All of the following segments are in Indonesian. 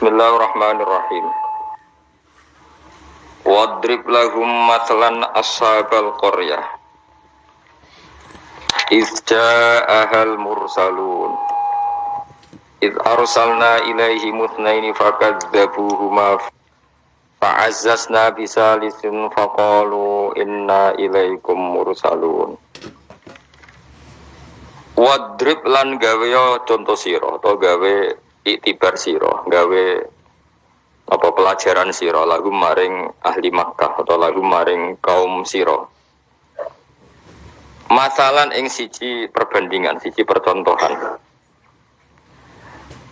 Bismillahirrahmanirrahim. Wadrib lahum mathalan ashabal qaryah. Idz ja'ahal mursalun. Idz arsalna ilaihim itsnaini fakadzabuhuma fa'azzazna bisalisin faqalu inna ilaikum mursalun. Wadrib lan gawe contoh sira atau gawe iktibar sira, gawe apa pelajaran sira lagu maring ahli Makkah atau lagu maring kaum sira. Masalan ing siji perbandingan, siji percontohan.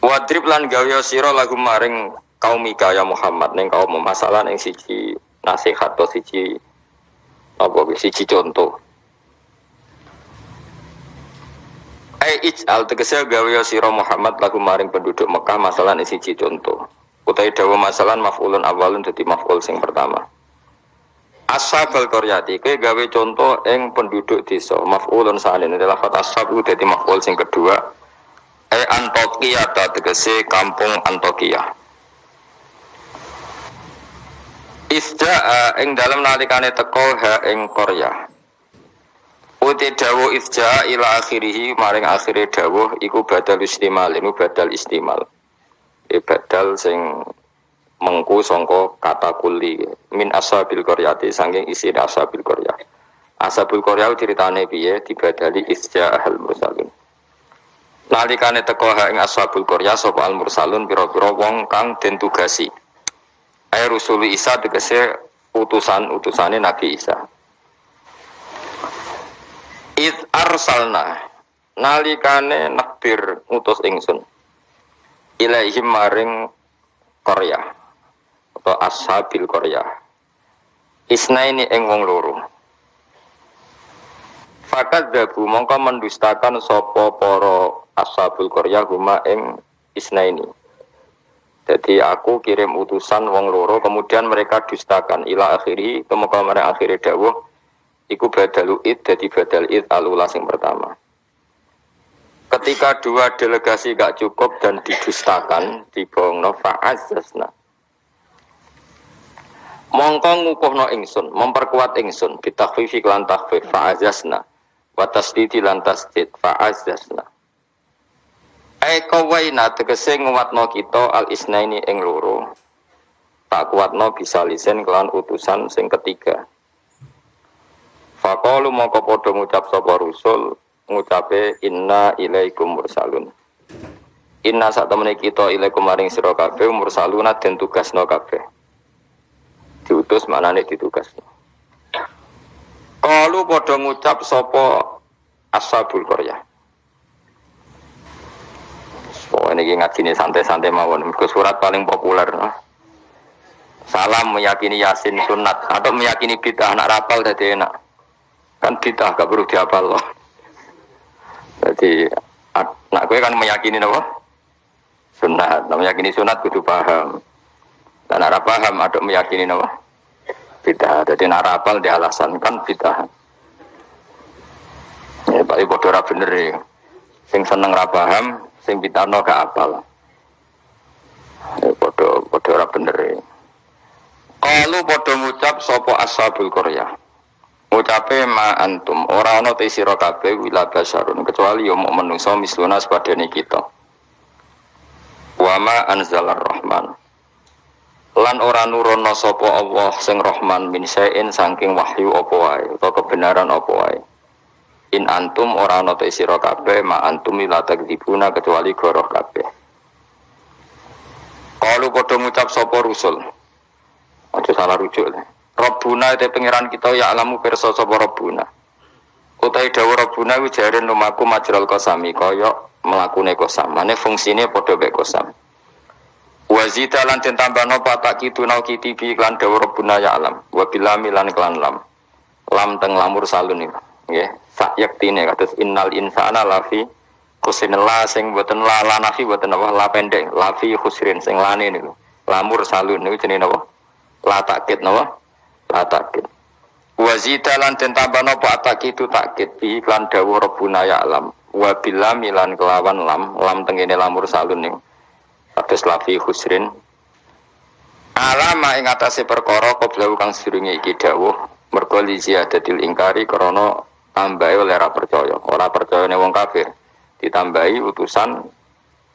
Wadrib lan gawe sira lagu maring kaum Ika ya Muhammad ning kaum masalan ing siji nasihat atau siji apa siji contoh. Ij'al tegese gawe sira Muhammad lagu maring penduduk Mekah masalan siji contoh. Utawi dawa masalan maf'ulun awalun dadi maf'ul sing pertama. Ashabal qaryati kowe gawe contoh ing penduduk desa maf'ulun salin adalah kata ashab dadi maf'ul sing kedua. Antokia tegese kampung Antokia. Isja'a ing dalem nalikane teko ha ing Qaryah. Uti dawuh isja ila akhirih maring akhire dawuh iku badal istimal, iku badal istimal. Badal sing mengku sangka kata kulli min ashabil qaryati saking isi ashabil qaryah. Ashabul qaryah ceritane piye dibadali isja al mursalun. Nalikane teka ha ing ashabul qaryah sapa al mursalun pira-pira wong kang den tugasi. Ai Rasul Isa tegese utusan-utusane Nabi Isa. Id arsalna nalikane nakbir utus ingsun ilaihim maring Qaryah atau ashabil Qaryah isnaini ing wong loro fakadzabu mongko mendustakan sapa para ashabul Qaryah huma ing isnaini. Jadi aku kirim utusan wong loro kemudian mereka dustakan ila akhiri kemudian mereka akhiri dawuh iku badalu id jadi badal id alula sing pertama. Ketika dua delegasi gak cukup dan didustakan dibohongno fa'azzazna. Mongko ngukuhno ingsun, memperkuat ingsun bitakhfifi lan takhfif fa'azzazna wa tasdidi lan tasdid fa'azzazna. Ai kawaina tegese nguwatno kita al isnaini ing loro. Tak kuatno bisa lisen kelan utusan sing ketiga. Faqalu mongko padha ngucap sapa rusul ngucape inna ilaikum mursalun. Inna sak temene kita ilaikum maring sira kabeh mursaluna den tugasno kabeh. Diutus maknane ditugasno. Qalu padha ngucap sapa ashabul qaryah. Soale iki ngajine santai-santai mawon, mergo surat paling populer. Salam meyakini Yasin sunat atau meyakini bid'ah anak rapal dadi enak. Kan bid'ah gak perlu dihafal loh. Jadi nak gue kan meyakini apa? Sunat. Nah, meyakini sunat kudu paham. Dan nak paham ada meyakini apa? Bid'ah. Jadi nak rapal di alasan kan bid'ah. Ya Pak Ibu ora bener ya. Sing seneng ra paham, sing bid'ahno gak apal. Ya padha ora bener ya. Kalau padha ngucap sapa ashabul qaryah. Ucape ma antum ora ana te sira kabeh wila basyarun kecuali yo muk menungso misluna sepadane kita. Wa ma anzalar rahman. Lan ora nurono sapa Allah sing Rahman min sain saking wahyu apa wae utawa kebenaran apa wae. In antum ora ana te sira kabeh ma antum ila takdzibuna kecuali goroh kabeh. Kalau padha ngucap sapa rusul. Aja salah rujuk le. Rabbuna te pangeran kita ya alamu pirsa sapa Rabbuna. Utahe dawuh Rabbuna kuwi jare lumaku majral qasami kaya mlakune qasam. Mane fungsine padha mek qasam. Wa zita lan den tambahno patak kituna kitibi lan dawuh Rabbuna ya alam. Wa bilami lan kelan lam. Lam teng lamur salun iki. Nggih, sak yektine kados innal insana lafi khusrin la sing boten la nafi boten apa la pendek lafi khusrin sing lane niku. Lamur salun niku jenenge napa? La takkit napa? La takkit. Wazita lan den tambahno apa takitu takkit bi lan dawuh Rabbuna ya alam. Wa bilam lan kelawan lam tengene lamur salun ning. kados lafi husrin alama ing atase perkara qablahu kang sedurunge iki dawuh mergo li ziyadatil ingkari krana tambahe oleh ora percayane wong kafir ditambahi utusan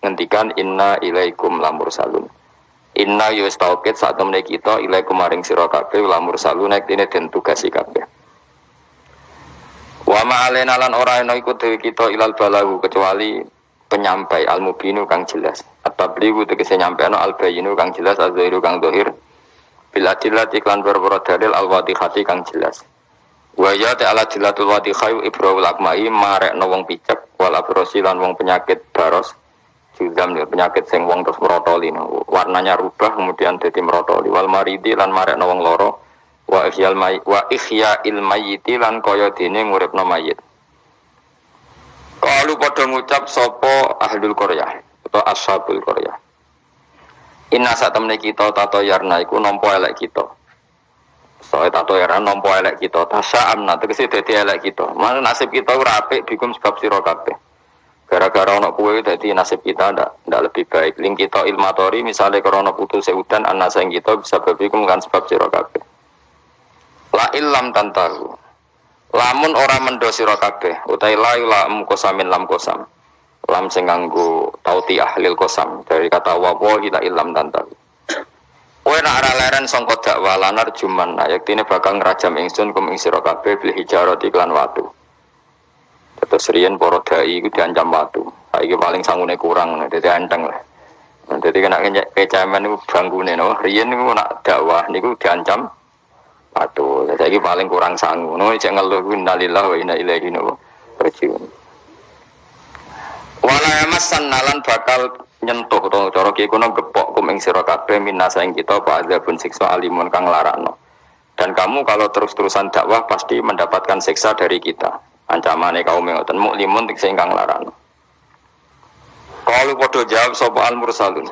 ngendikan inna ilaikum lamursalun inna yustaqit sak temne kita ilaikum maring sira kabeh lamursalun nek dene den tugasi kabeh wa ma alena lan ora ana iku dewe kita ilal balahu kecuali penyampai al-mubinu kang jelas at-tabligu tegese nyampeano al-bayinu kang jelas az-zahiru kang zahir bil adillati iklan berboro dalil al-wadihati kang jelas wa ya ta'ala dilatul wadihai ibrahul akmai marekno wong picek wal abrosi lan wong penyakit baros juzam ya penyakit sing wong terus merotoli warnanya rubah kemudian dadi merotoli wal maridi lan marekno wong loro wa ihya'il mayyiti lan kaya dene nguripno mayit. Kalu padha ngucap sapa ahlul qaryah atau ashabul qaryah. Inna satamne kita tato yarna iku nampa elek kita. Soe tato yarna nampa elek kita. Tasa'amna tegese dadi elek kita. Mana nasib kita ora apik bikum sebab sira kabeh. Gara-gara ana kowe dadi nasib kita ndak lebih baik. Ling kita ilmatori misale krana putus udan ana sing kita bisa bikum kan sebab sira kabeh. La illam tantahu. Lamun ora mendo sira kabeh utahe la lam kosamin lam kosam. Lam sing nganggo tauti ahlil kosam dari kata wa ila illam tantahu. Kowe nek ora leren sangka dakwah lanar juman yaktine bakal ngrajam ingsun kum ing sira kabeh bil hijarati lan watu. Terus riyen para dai iku diancam watu. Saiki paling sangune kurang dadi anteng lah. Dadi kena kecaman niku bangkune no. Riyen niku nak dakwah niku diancam watu. Saiki paling kurang sangu. No cek ngeluh innalillahi wa inna ilaihi raji'un. Wala yamassan nalan bakal nyentuh to cara ki kono gepok kum ing sira kabeh minasa ing kita pak azabun siksa alimun kang larakno. Dan kamu kalau terus-terusan dakwah pasti mendapatkan siksa dari kita. Ancamane kaum ngoten muklimun tik sing kang larakno. Kalau padha jawab sapa al mursalun.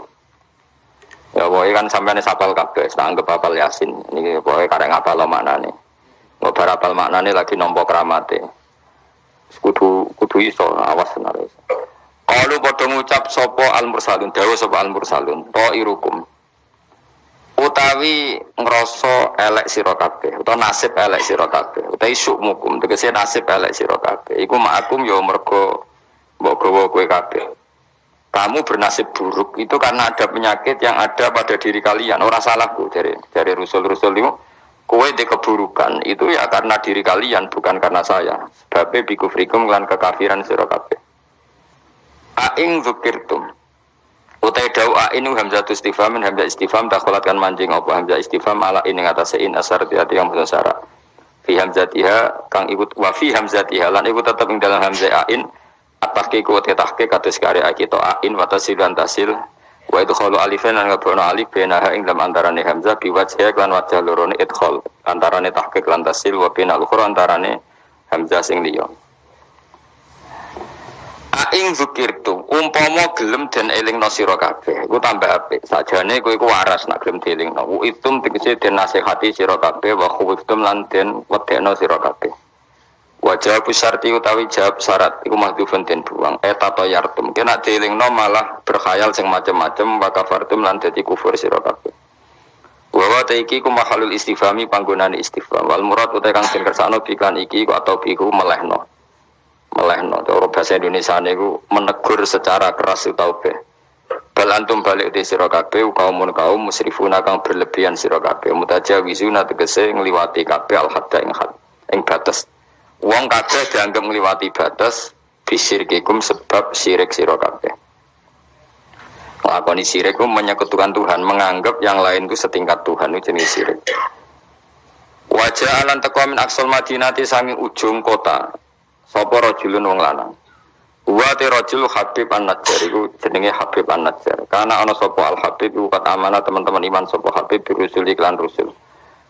Ya pokoke kan sampeyan sapal kabeh, tak anggap hafal Yasin. Niki pokoke karek ngapal maknane. Ngobar hafal maknane lagi nampa kramate. Kudu iso awas tenan. Kalau padha ngucap sapa al-mursalun, dawuh sapa al-mursalun, ta'irukum. Utawi ngrasa elek sira kabeh, utawa nasib elek sira kabeh, utawi syukmukum, tegese nasib elek sira kabeh. Iku ma'akum ya mergo mbok gawa kowe kabeh. Kamu bernasib buruk itu karena ada penyakit yang ada pada diri kalian. Ora salahku dari rusul-rusul itu. Kowe di keburukan itu ya karena diri kalian, bukan karena saya. Sebab bikufrikum lan kekafiran sira kabeh. Aing dzukirtum. Utai dau ain hamzatu istifham hamzah istifham takholatkan mancing apa hamzah istifham ala ing atase in asar tiati yang boten syarat. Fi hamzatiha kang ikut wa fi hamzatiha lan ikut tetep ing dalam hamzah ain at-tahqiq wa tahqiq kados karya kita ain wa tasil lan tasil wa idkhalu alifan lan ngabrono alif benaha ing dalam antarane hamzah biwajh lan wajh lorone idkhal antarane tahqiq lan tasil wa binal ukhra antarane hamzah sing liya. Aing zukirtu umpama gelem den elingno sira kabeh iku tambah apik sakjane kowe iku waras nak gelem dielingno itum tegese den nasihati sira kabeh wa khuftum lan den wedekno sira kabeh wa jawab syarti utawi jawab syarat iku mahdhufun den buang tato yartum kena dielingno malah berkhayal sing macem-macem wa kafartum lan dadi kufur sira kabeh wa iki ku mahalul istifhami panggonane istifham wal murad utawi kang den kersakno biklan iki atau biku melehno cara bahasa Indonesia niku menegur secara keras utawa be. Bal antum balik di sira kabeh kaum musrifuna kang berlebihan sira kabeh mutajawizuna tegese ngliwati kabeh al hadda ing batas. Wong kabeh dianggap ngliwati batas bisirkikum sebab syirik sira kabeh. Lakoni syirik ku menyekutukan Tuhan, menganggap yang lain itu setingkat Tuhan itu jenis syirik. Wajah alan teko min aksal madinati sangi ujung kota. Sapa rajulun wong lanang. Wa te rajul Habib An-Najjar iku jenenge Habib An-Najjar. Karena ana sapa Al-Habib iku kat amanah teman-teman iman sapa Habib birusul iklan rusul.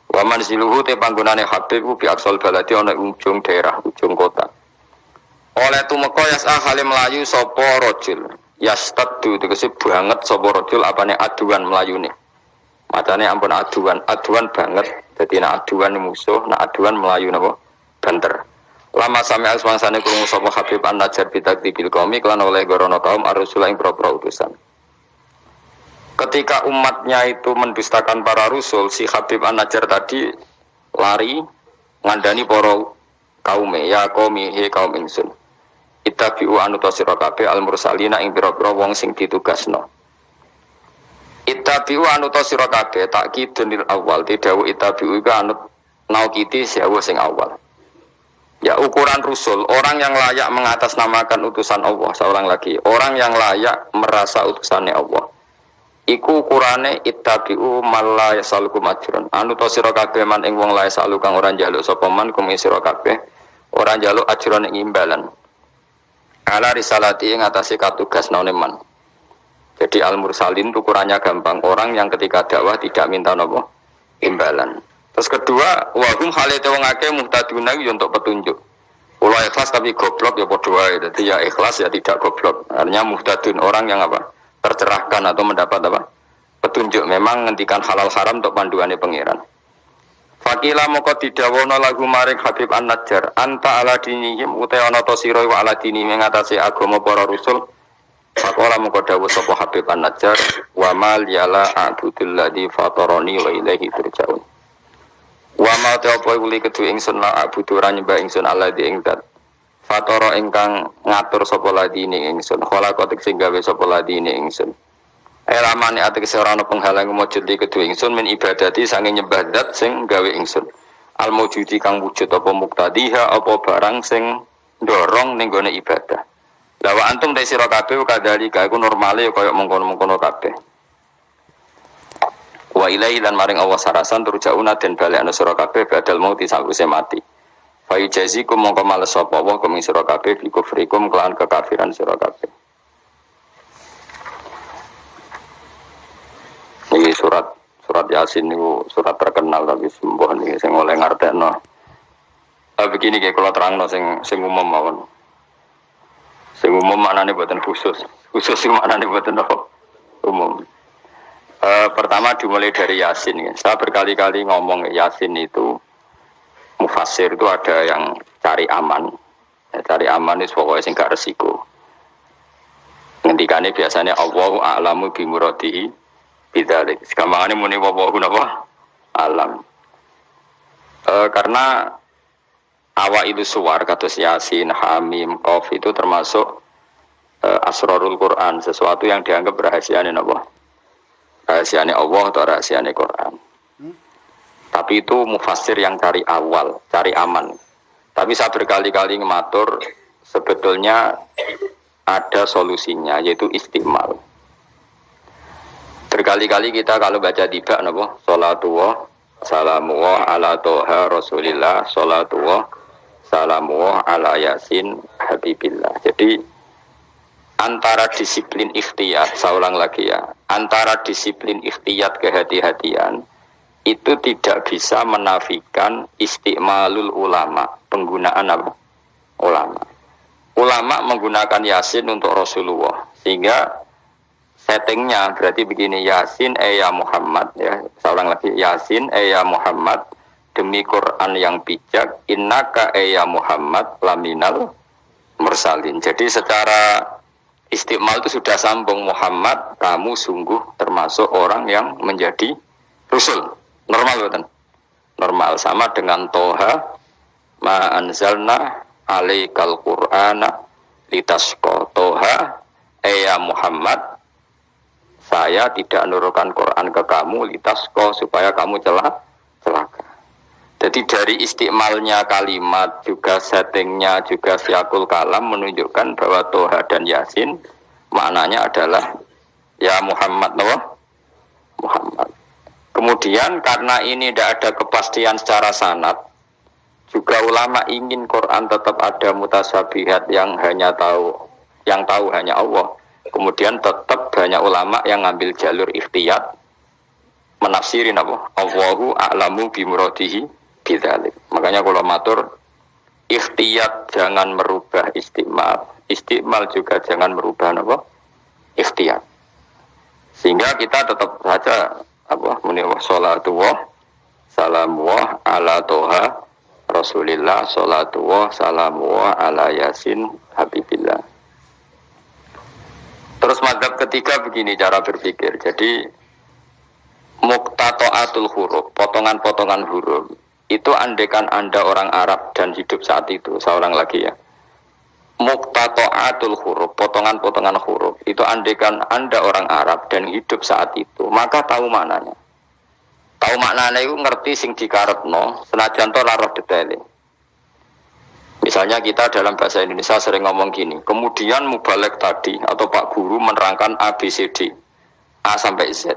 Wa manziluhu te panggonane Habib ku bi aksal baladi ana ujung daerah, ujung kota. Oleh tumeka yasa hale melayu sapa rajul. Yastaddu tegese banget sapa rajul apane aduan melayune. Macane ampun aduan banget. Dadi nek aduan musuh, nek aduan melayu napa? Banter. Lama sami asmangsane krungu sapa Habib An-Najjar bitakdibil qaumi kelan oleh gorono kaum ar-rusul ing propro utusan. Ketika umatnya itu mendustakan para rasul, si Habib An-Najjar tadi lari ngandani para kaume, ya qaumi he kaum ingsun. Ittabi'u anuta sira kabeh al-mursalina ing pira-pira wong sing ditugasno. Ittabi'u anuta sira kabeh takkidunil awal, didhawuh ittabi'u iku anut naukiti sewu sing awal. Ya ukuran rusul, orang yang layak mengatasnamakan utusan Allah, seorang lagi, orang yang layak merasa utusannya Allah. Iku ukurane ittabi'u man la yasalukum ajrun. Anuta sira kabeh man ing wong la yasalu kang ora njaluk sapa man kum sira kabeh, ora njaluk ajrun ing imbalan. Ala risalati ing atase katugasnane man. Jadi al-mursalin ukurannya gampang, orang yang ketika dakwah tidak minta napa imbalan. Terus kedua, wahum halate wong akeh muhtaduna yo untuk petunjuk. Kula ikhlas tapi goblok ya padha wae. Dadi ya ikhlas ya tidak goblok. Artinya muhtadun orang yang apa? Tercerahkan atau mendapat apa? Petunjuk. Memang ngendikan halal haram untuk panduannya pangeran. Fakila moko didawono lagu maring Habib An-Najjar, anta ala dinihim uta ana ta sira wa ala dinihim ngatasi agama para rasul. Fakola moko dawuh sapa Habib An-Najjar, wa mal yala a'budul ladzi fatarani wa ilaihi turja'un. Wa ma ta'apa uli kedu ingsun la a'budu ra nyembah ingsun alladzi ing zat fatara ingkang ngatur sapa ladine ingsun khalaqat sing gawe sapa ladine ingsun. Elamane ategese ora ana penghalang mujud di kedu ingsun min ibadati sange nyembah zat sing gawe ingsun. Al mujudi kang wujud apa muktadiha apa barang sing ndorong ning gone ibadah. Lah wa antum ta sira kabeh kadhalika iku normale kaya mengkono-mengkono kabeh. Wa ilaihi lan maring Allah sarasan turjauna den balekna sira kabeh badal mauti sakwise mati. Fa yujazikum mongko males sapa wa kum sira kabeh bi kufrikum kelan kekafiran sira kabeh. Iki surat Yasin niku surat terkenal tapi sembuh niki sing oleh ngartekno. Begini nggih kula terangno sing umum mawon. Sing umum maknane boten khusus. Khusus sing maknane boten umum. Pertama dimulai dari Yasin ya. Saya berkali-kali ngomong Yasin itu mufassir itu ada yang cari aman. Ya, cari aman itu pokoknya sing gak resiko. Ngendikane biasanya Allahu a'lamu bi muradihi bidzalik. Gampangane muni wallahu napa alam. Karena awal itu suwar kados Yasin, Hamim, Qaf itu termasuk asrarul Quran, sesuatu yang dianggap rahasiane napa? Rahasiane Allah atau rahasiane Quran. Tapi itu mufassir yang cari awal, cari aman. Tapi saya berkali-kali ngematur sebetulnya ada solusinya yaitu istimal. Berkali-kali kita kalau baca tiba napa? Salatullah salamullah ala toha rasulillah salatullah salamullah ala yasin habibillah. Jadi antara disiplin ikhtiyat, saya ulang lagi ya, antara disiplin ikhtiyat kehati-hatian itu tidak bisa menafikan istimalul ulama, penggunaan apa? Ulama. Ulama menggunakan Yasin untuk Rasulullah, sehingga settingnya berarti begini, Yasin ya Muhammad ya, saya ulang lagi, Yasin ya Muhammad demi Quran yang bijak, innaka ya Muhammad laminal mursalin. Jadi secara istimal itu sudah sambung, Muhammad kamu sungguh termasuk orang yang menjadi Rasul. Normal betul? Normal, sama dengan Toha ma anzalna alaikal qur'ana litasqa. Toha ya Muhammad saya tidak menurunkan Quran ke kamu litasqa supaya kamu celaka. Jadi dari istimalnya kalimat, juga settingnya, juga siakul kalam menunjukkan bahwa Toha dan Yasin maknanya adalah ya Muhammad, Muhammad. Kemudian karena ini tidak ada kepastian secara sanad, juga ulama ingin Quran tetap ada mutasyabihat yang tahu hanya Allah. Kemudian tetap banyak ulama yang ngambil jalur ikhtiyat menafsirin apa? Allahu a'lamu bimuradihi bidzalik. Makanya kalau matur ikhtiyat jangan merubah istimal, istimal juga jangan merubah apa? Ikhtiyat. Sehingga kita tetap saja apa? Muni salatullah salamullah ala toha Rasulillah salatullah salamullah ala yasin habibillah. Terus madzhab ketiga begini cara berpikir. Jadi muqtata'atul huruf, potongan-potongan huruf. Itu andekan Anda orang Arab dan hidup saat itu, seorang lagi ya. Muqtata'atul huruf, potongan-potongan huruf. Itu andekan Anda orang Arab dan hidup saat itu, maka tahu maknanya. Tahu maknanya itu ngerti sing dikarepno, senajan to lara detaile. Misalnya kita dalam bahasa Indonesia sering ngomong gini, kemudian mubalek tadi atau Pak Guru menerangkan A, B, C, D, A sampai Z.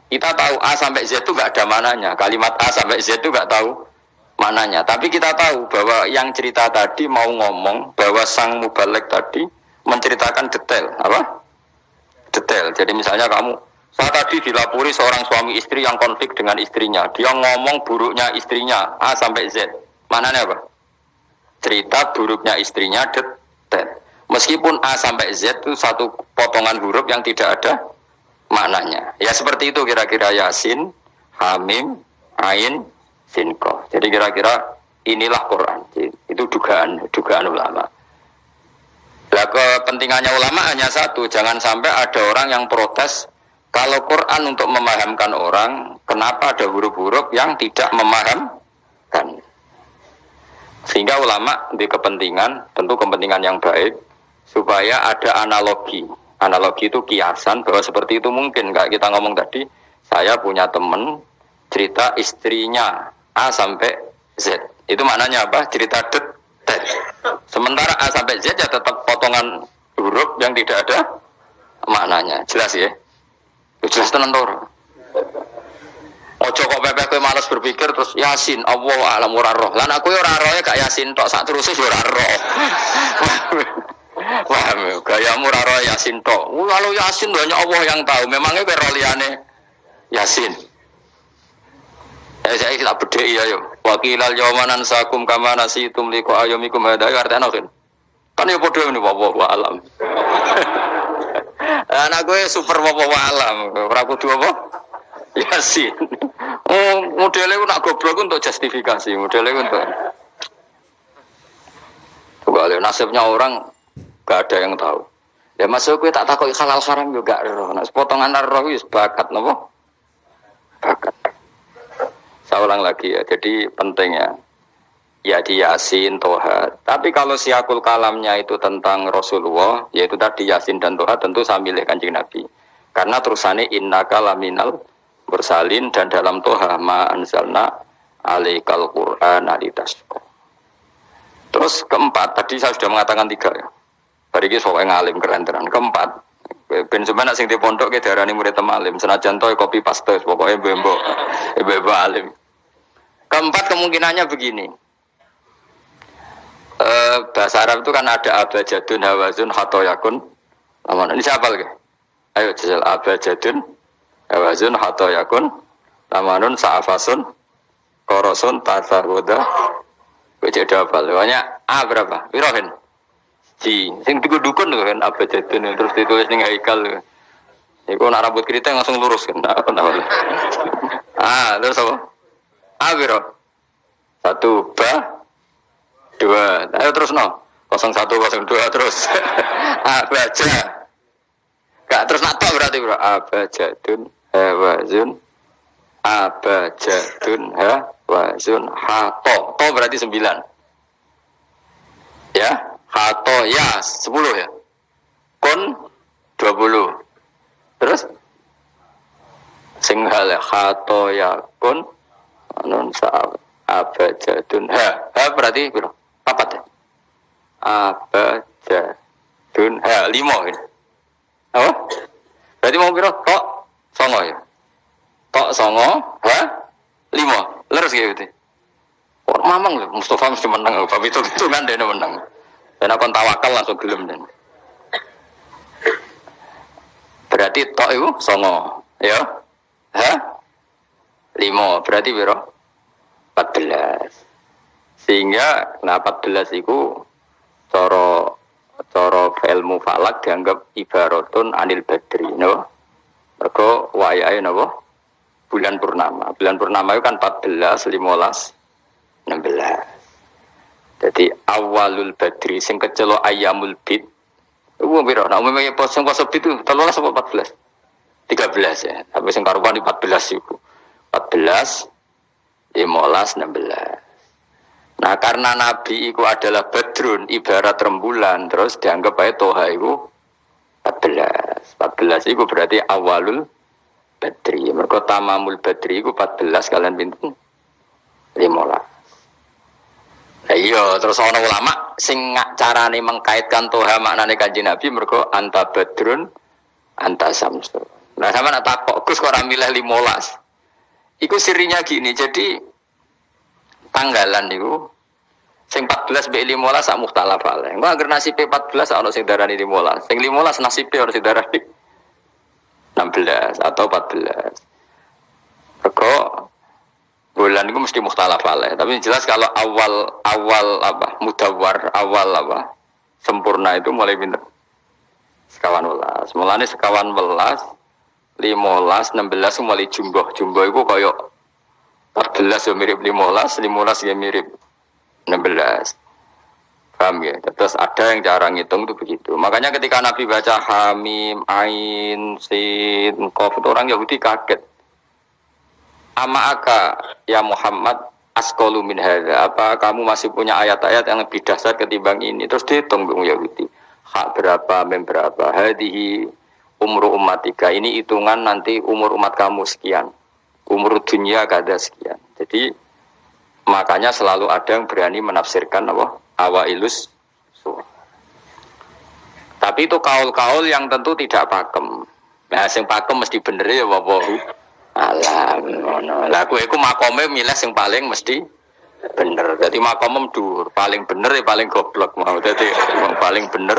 Kita tahu A sampai Z itu nggak ada mananya, kalimat A sampai Z itu nggak tahu mananya. Tapi kita tahu bahwa yang cerita tadi mau ngomong bahwa sang mubalek tadi menceritakan detail, apa? Detail. Jadi misalnya saya tadi dilapori seorang suami istri yang konflik dengan istrinya. Dia ngomong buruknya istrinya A sampai Z. Mananya apa? Cerita buruknya istrinya detail. Meskipun A sampai Z itu satu potongan huruf yang tidak ada maknanya. Ya seperti itu kira-kira Yasin, Hamim, Ain, Sin, Qaf. Jadi kira-kira inilah Quran. Itu dugaan ulama. Nah, kepentingannya ulama hanya satu, jangan sampai ada orang yang protes kalau Quran untuk memahamkan orang, kenapa ada huruf-huruf yang tidak memahamkan? Sehingga ulama di kepentingan, tentu kepentingan yang baik, supaya ada analogi. Analogi itu kiasan bahwa seperti itu mungkin. Kayak kita ngomong tadi, saya punya teman cerita istrinya A sampai Z. Itu maknanya apa? Cerita detail. Sementara A sampai Z ya tetap potongan huruf yang tidak ada maknanya. Jelas ya? Jelas tenan to. Ojo kok pepeh kowe malas berpikir terus Yasin Allah alam ora roh. Lan aku ora rohe gak Yasin tok sak terus ora roh. Wah, gayamu ora roh Yasin tok. Kalau Yasin hanya Allah yang tahu. Memangnya kowe roh liyane Yasin. Saya tak bedheki ya yo. Wakilal yaumanan sakum kama nasitum liqa ayyamikum hada artane kan ya padha ngene wa alam. Anak gue super wa alam. Ora kudu apa? Yasin. Oh, modelnya nak goblok untuk justifikasi, modelnya untuk. Kembali nasibnya orang gak ada yang tahu. Ya masuk gue tak takut halal haram juga roh. Nah, potongan roh itu bakat, nopo? Bakat. Saya ulang lagi ya. Jadi pentingnya ya di Yasin, Toha. Tapi kalau siakul kalamnya itu tentang Rasulullah, yaitu tadi Yasin dan Toha, tentu saya milih Kanjeng Nabi. Karena terusannya innaka laminal bersalin dan dalam Toha ma anzalna alaikal Qur'ana litasqa. Terus keempat, tadi saya sudah mengatakan 3 ya. Bari iki sok ngalim keren tenan. Keempat, ben sampeyan sing di pondok ke darani murid temalim, senajan to kopi paste pokoke mbok ibu alim. Keempat kemungkinannya begini. Bahasa Arab itu kan ada abajadun, hawazun, hatoyakun. Ini siapa lagi? Ayo jajal abajadun, hawazun, hatoyakun, lamanun, sa'afasun, korosun, tasarwoda. Bejada apa? Banyak A berapa? Wirohin. Sing dukun kan abajadun terus ditulis ning haikal. Iku nak rambut keriting langsung lurus kan. Terus apa? A wiro. 1 ba 2. Ayo terus no. 01 02 terus. Abaja. Gak terus nak tok berarti bro. Abajadun hawazun. Abajadun hawazun hato. To berarti 9. Ya, hato ya 10 ya. Kun 20. Terus singhal hato ya kun non sa abajadun berarti bro. Papat ya? Abajadun 5 ini. Apa? Berarti mau biro tok songo ya? Tok songo 5. Leres gitu. Oh, mamang lho, Mustafa mesti menang. Bab itu kan dia menang. Dan aku tawakal langsung gelem dan. Berarti tok itu songo, ya? 5. Berarti biro 14. Sehingga 14 itu cara ilmu falak dianggap ibaratun anil badri, no? Mergo wayahe napa? Bulan purnama. Bulan purnama itu kan 14, 15, 16. Jadi awalul badri sing kecelok ayamul bid Iku piro? Nek umumnya pos itu 13 apa 14? 13 ya. Tapi sing karuan 14 iku. 14 15 16. Nah, karena Nabi itu adalah badrun, ibarat rembulan, terus dianggap aja toha itu 14. 14 itu berarti awalul badri. Mereka tamamul badri itu 14 kalian pinten 15. Nah, iya, terus ana ulama sing carane mengkaitkan toha maknane Kanjeng Nabi mergo anta badrun anta samsu. Nah, sama nak takok Gus kok ora milih 15. Iku sirinya gini, jadi tanggalan niku sing 14 mbek 15 sak mukhtalaf ale. Engko anggere nasibe 14 ana sing darani 15. Sing 15 nasibe ana sing darani 16 atau 14. Mergo bulan itu mesti mukhtalaf alaih. Tapi jelas kalau awal apa mudawwar, awal apa sempurna itu mulai pinter sekawan welas. Mulane sekawan welas, 15, 16 mulai jumbo. Jumbo itu kaya 14 ya mirip 15, 15 ya mirip 16. Paham ya? Terus ada yang cara ngitung itu begitu. Makanya ketika Nabi baca Hamim, Ain, Sin, Qaf itu orang Yahudi kaget. Ama aka ya Muhammad asqalu min hadza. Apa kamu masih punya ayat-ayat yang lebih dahsyat ketimbang ini? Terus dihitung Bung Yahudi. Hak berapa, mem berapa? Hadihi umru ummatika. Ini hitungan nanti umur umat kamu sekian. Umur dunia kada sekian. Jadi makanya selalu ada yang berani menafsirkan apa? Awailus surah. Tapi itu kaul-kaul yang tentu tidak pakem. Nah, sing pakem mesti bener ya wawahu alam ngono. Lah kowe iku makome milih sing paling mesti bener. Dadi makome dhuwur, paling bener ya paling goblok mau. Dadi wong paling bener.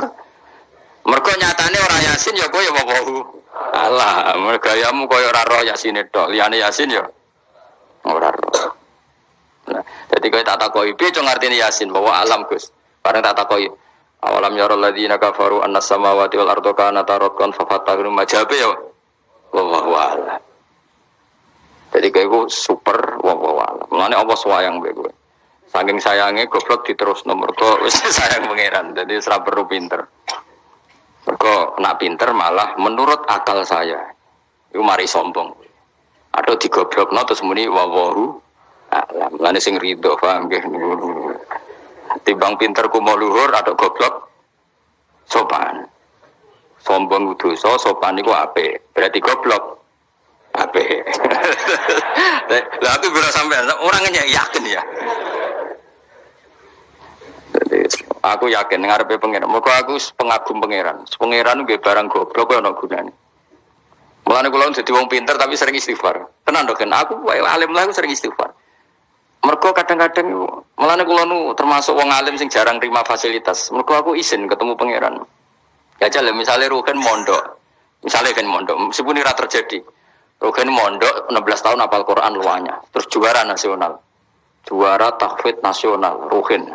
Mergo nyatane ora Yasin ya kowe ya wawahu. Alah, gayamu koyo ora roh Yasin tok. Liyane Yasin ya ora roh. Nah, dadi kowe tak takoki piye cung artine Yasin bahwa alam Gus. Bareng tak takoki awalam yarul ladzina kafaru annas samawati wal ardu kanata ratqan fafatahnu majabe ya. Wallahu a'lam. Jadi kayak gue super wawawala. Mulane apa swayang be gue. Saking sayangnya goblok diterus nomor kok wis sayang pangeran. Jadi ora perlu pinter. Mergo nak pinter malah menurut akal saya. Iku mari sombong. Atau digoblokno terus muni wawahu alam. Mulane sing rido paham nggih. Timbang pinter ku mau luhur atau goblok sopan. Sombong dosa, sopan iku apik. Berarti goblok ape. Lah aku bisa sampean orangnya yakin ya. Jadi aku yakin ngarepe pangeran. Mergo aku pengagum pangeran. Pangeran nggih barang goblok kok ana gunane. Mulane kula dadi wong pinter tapi sering istighfar. Tenan to kan aku alim lah aku sering istighfar. Mergo kadang-kadang mulane kula nu termasuk wong alim sing jarang terima fasilitas. Mergo aku izin ketemu pangeran. Ya jale misale rugen mondok. Misale kan mondok meskipun ora terjadi. Rogen mondok 16 tahun hafal Quran luanya, terus juara nasional, juara tahfidz nasional, Rogen,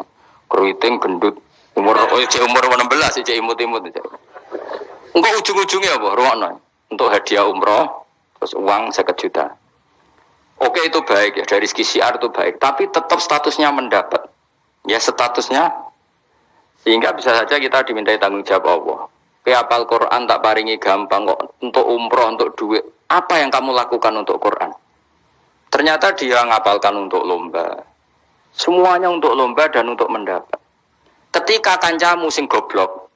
keriting gendut, umur 16, cek imut-imut. Engkau ujung-ujungnya apa? Ruangnya untuk hadiah umroh, terus uang 1 juta. Oke itu baik ya dari segi syiar itu baik, tapi tetap statusnya mendapat, ya statusnya, sehingga bisa saja kita dimintai tanggung jawab Allah. Hafal Quran tak paringi gampang kok untuk umroh untuk duit. Apa yang kamu lakukan untuk Quran? Ternyata dia ngapalkan untuk lomba. Semuanya untuk lomba dan untuk mendapat. Ketika kancamu sing goblok,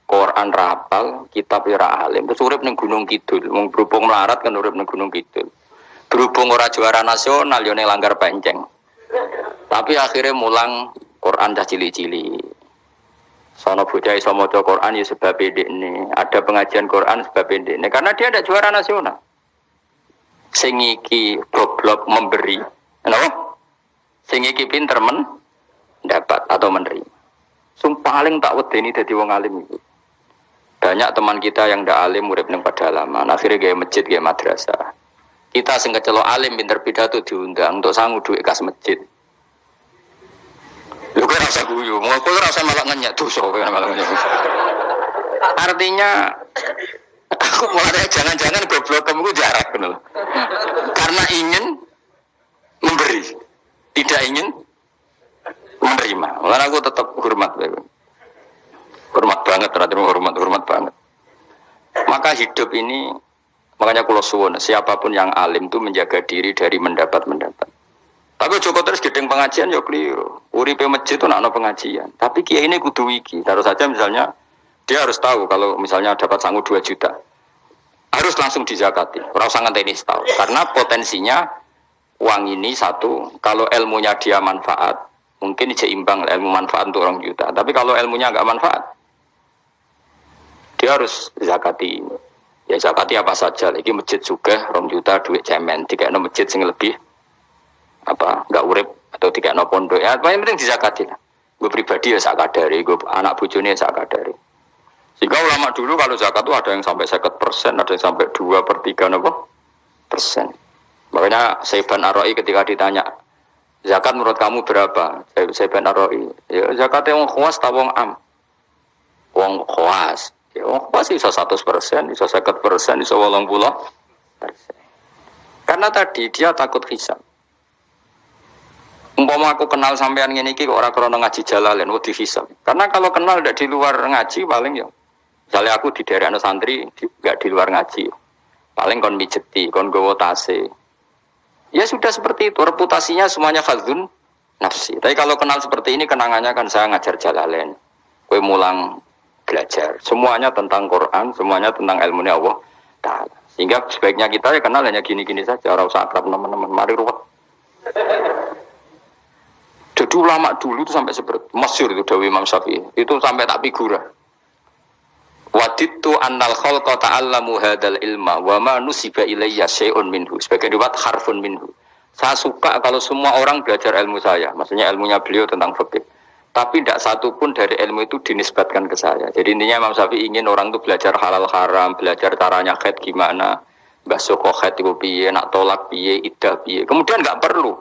Quran rapal, kitab ora alim, terus urip ning Gunung Kidul, wong berhubung melarat kan urip ning Gunung Kidul. Berhubung ora juara nasional yo ning Langgar Penceng. Tapi akhirnya mulang Quran dah cili-cili. Sono bocah iso maca Quran ya sebab ini. Ada pengajian Quran sebab ini. Karena dia ada juara nasional. Sing iki goblok memberi, kenapa? Sing iki pinter mendapat atau menerima. Paling tak wedeni dadi wong alim iki. Banyak teman kita yang ndak alim urip ning pedalaman, akhirnya gawe masjid, gawe madrasah. Kita sing kecelok alim pinter pidato diundang untuk sangu duit kas masjid. Lho kok rasa guyu, mau kok rasa malah ngenyak dosa malah ngenyak. Artinya aku mulai jangan-jangan goblok kamu jarak bener. Karena ingin memberi, tidak ingin menerima. Karena aku tetap hormat. Hormat banget, hormat banget. Maka hidup ini, makanya kula suwun, siapapun yang alim itu menjaga diri dari mendapat. Tapi Joko terus gedeng pengajian ya keliru. Uripe masjid itu nak ono pengajian. Tapi kiai ini kudu wiki. Taruh saja misalnya dia harus tahu kalau misalnya dapat sangu 2 juta. Harus langsung dizakati. Ora usah ngenteni setahun. Karena potensinya uang ini satu, kalau ilmunya dia manfaat, mungkin seimbang ilmu manfaat untuk 2 juta. Tapi kalau ilmunya enggak manfaat, dia harus zakati. Ya zakati apa saja. Lagi masjid juga 2 juta duit cemen. Dikene masjid sing lebih enggak urip atau dikene pondok. Ya paling penting dizakati lah. Gue pribadi ya sak kadare, gue anak bojone sak kadare. Sehingga ulama dulu kalau zakat itu ada yang sampai 50%, ada yang sampai 2/3%. Makanya Saiban Ar-Ra'i ketika ditanya, zakat menurut kamu berapa? Saiban Ar-Ra'i, ya zakatnya wong khawas ta wong am? Wong khawas. Ya wong khawas bisa 100%, bisa 50%, bisa 80%. Karena tadi dia takut hisab. Umpama aku kenal sampean ngene iki kok ora krana ngaji Jalalain wedi hisab. Karena kalau kenal ndak di luar ngaji paling ya misalnya aku di daerah santri enggak di luar ngaji. Paling kon mijeti, kon gowo tase. Ya sudah seperti itu, reputasinya semuanya khazun nafsi. Tapi kalau kenal seperti ini kenangannya kan saya ngajar Jalalain. Kowe mulang belajar. Semuanya tentang Quran, semuanya tentang ilmunya Allah Ta'ala. Sehingga sebaiknya kita ya kenal hanya gini-gini saja, ora usah akrab teman-teman, mari ruwet. Jadi ulama dulu itu sampai seperti masyhur itu Dawi Imam Syafi'i. Itu sampai tak figura. Waditu annal khalqa ta'allamu hadzal ilma wa ma nusiba ilayya syai'un minhu. Sebagai riwayat harfun minhu. Saya suka kalau semua orang belajar ilmu saya. Maksudnya ilmunya beliau tentang fikih. Tapi tidak satu pun dari ilmu itu dinisbatkan ke saya. Jadi intinya Imam Syafi'i ingin orang itu belajar halal haram, belajar caranya haid gimana, basuh kok haid itu piye, nak tolak piye, iddah piye. Kemudian enggak perlu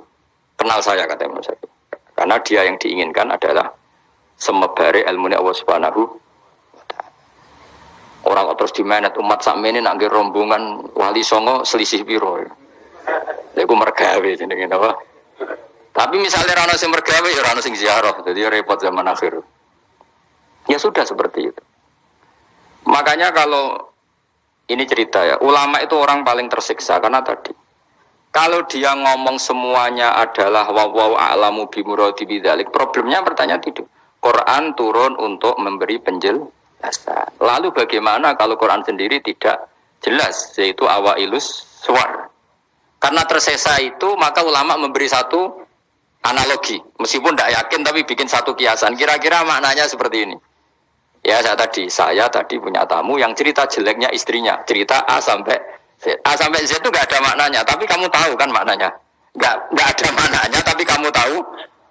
kenal saya kata Imam Syafi'i. Karena dia yang diinginkan adalah semebare ilmunya Allah Subhanahu wa Ta'ala. Orang terus dimenet umat sakmene nak nggih rombongan wali songo selisih piro. Lha iku mergawe jenenge apa? Tapi misalnya ora ono sing mergawe ya ora ono sing ziarah, jadi repot zaman akhir. Ya sudah seperti itu. Makanya kalau ini cerita ya, ulama itu orang paling tersiksa karena tadi kalau dia ngomong semuanya adalah wa a'lamu bi muradi bidzalik, problemnya pertanyaan itu. Quran turun untuk memberi penjelasan. Lalu bagaimana kalau Quran sendiri tidak jelas, yaitu awailus suwar. Karena tersesa itu, maka ulama memberi satu analogi. Meskipun tidak yakin tapi bikin satu kiasan. Kira-kira maknanya seperti ini. Ya saya tadi punya tamu yang cerita jeleknya istrinya, cerita A sampai A sampai Z itu nggak ada maknanya, tapi kamu tahu kan maknanya. Nggak ada maknanya, tapi kamu tahu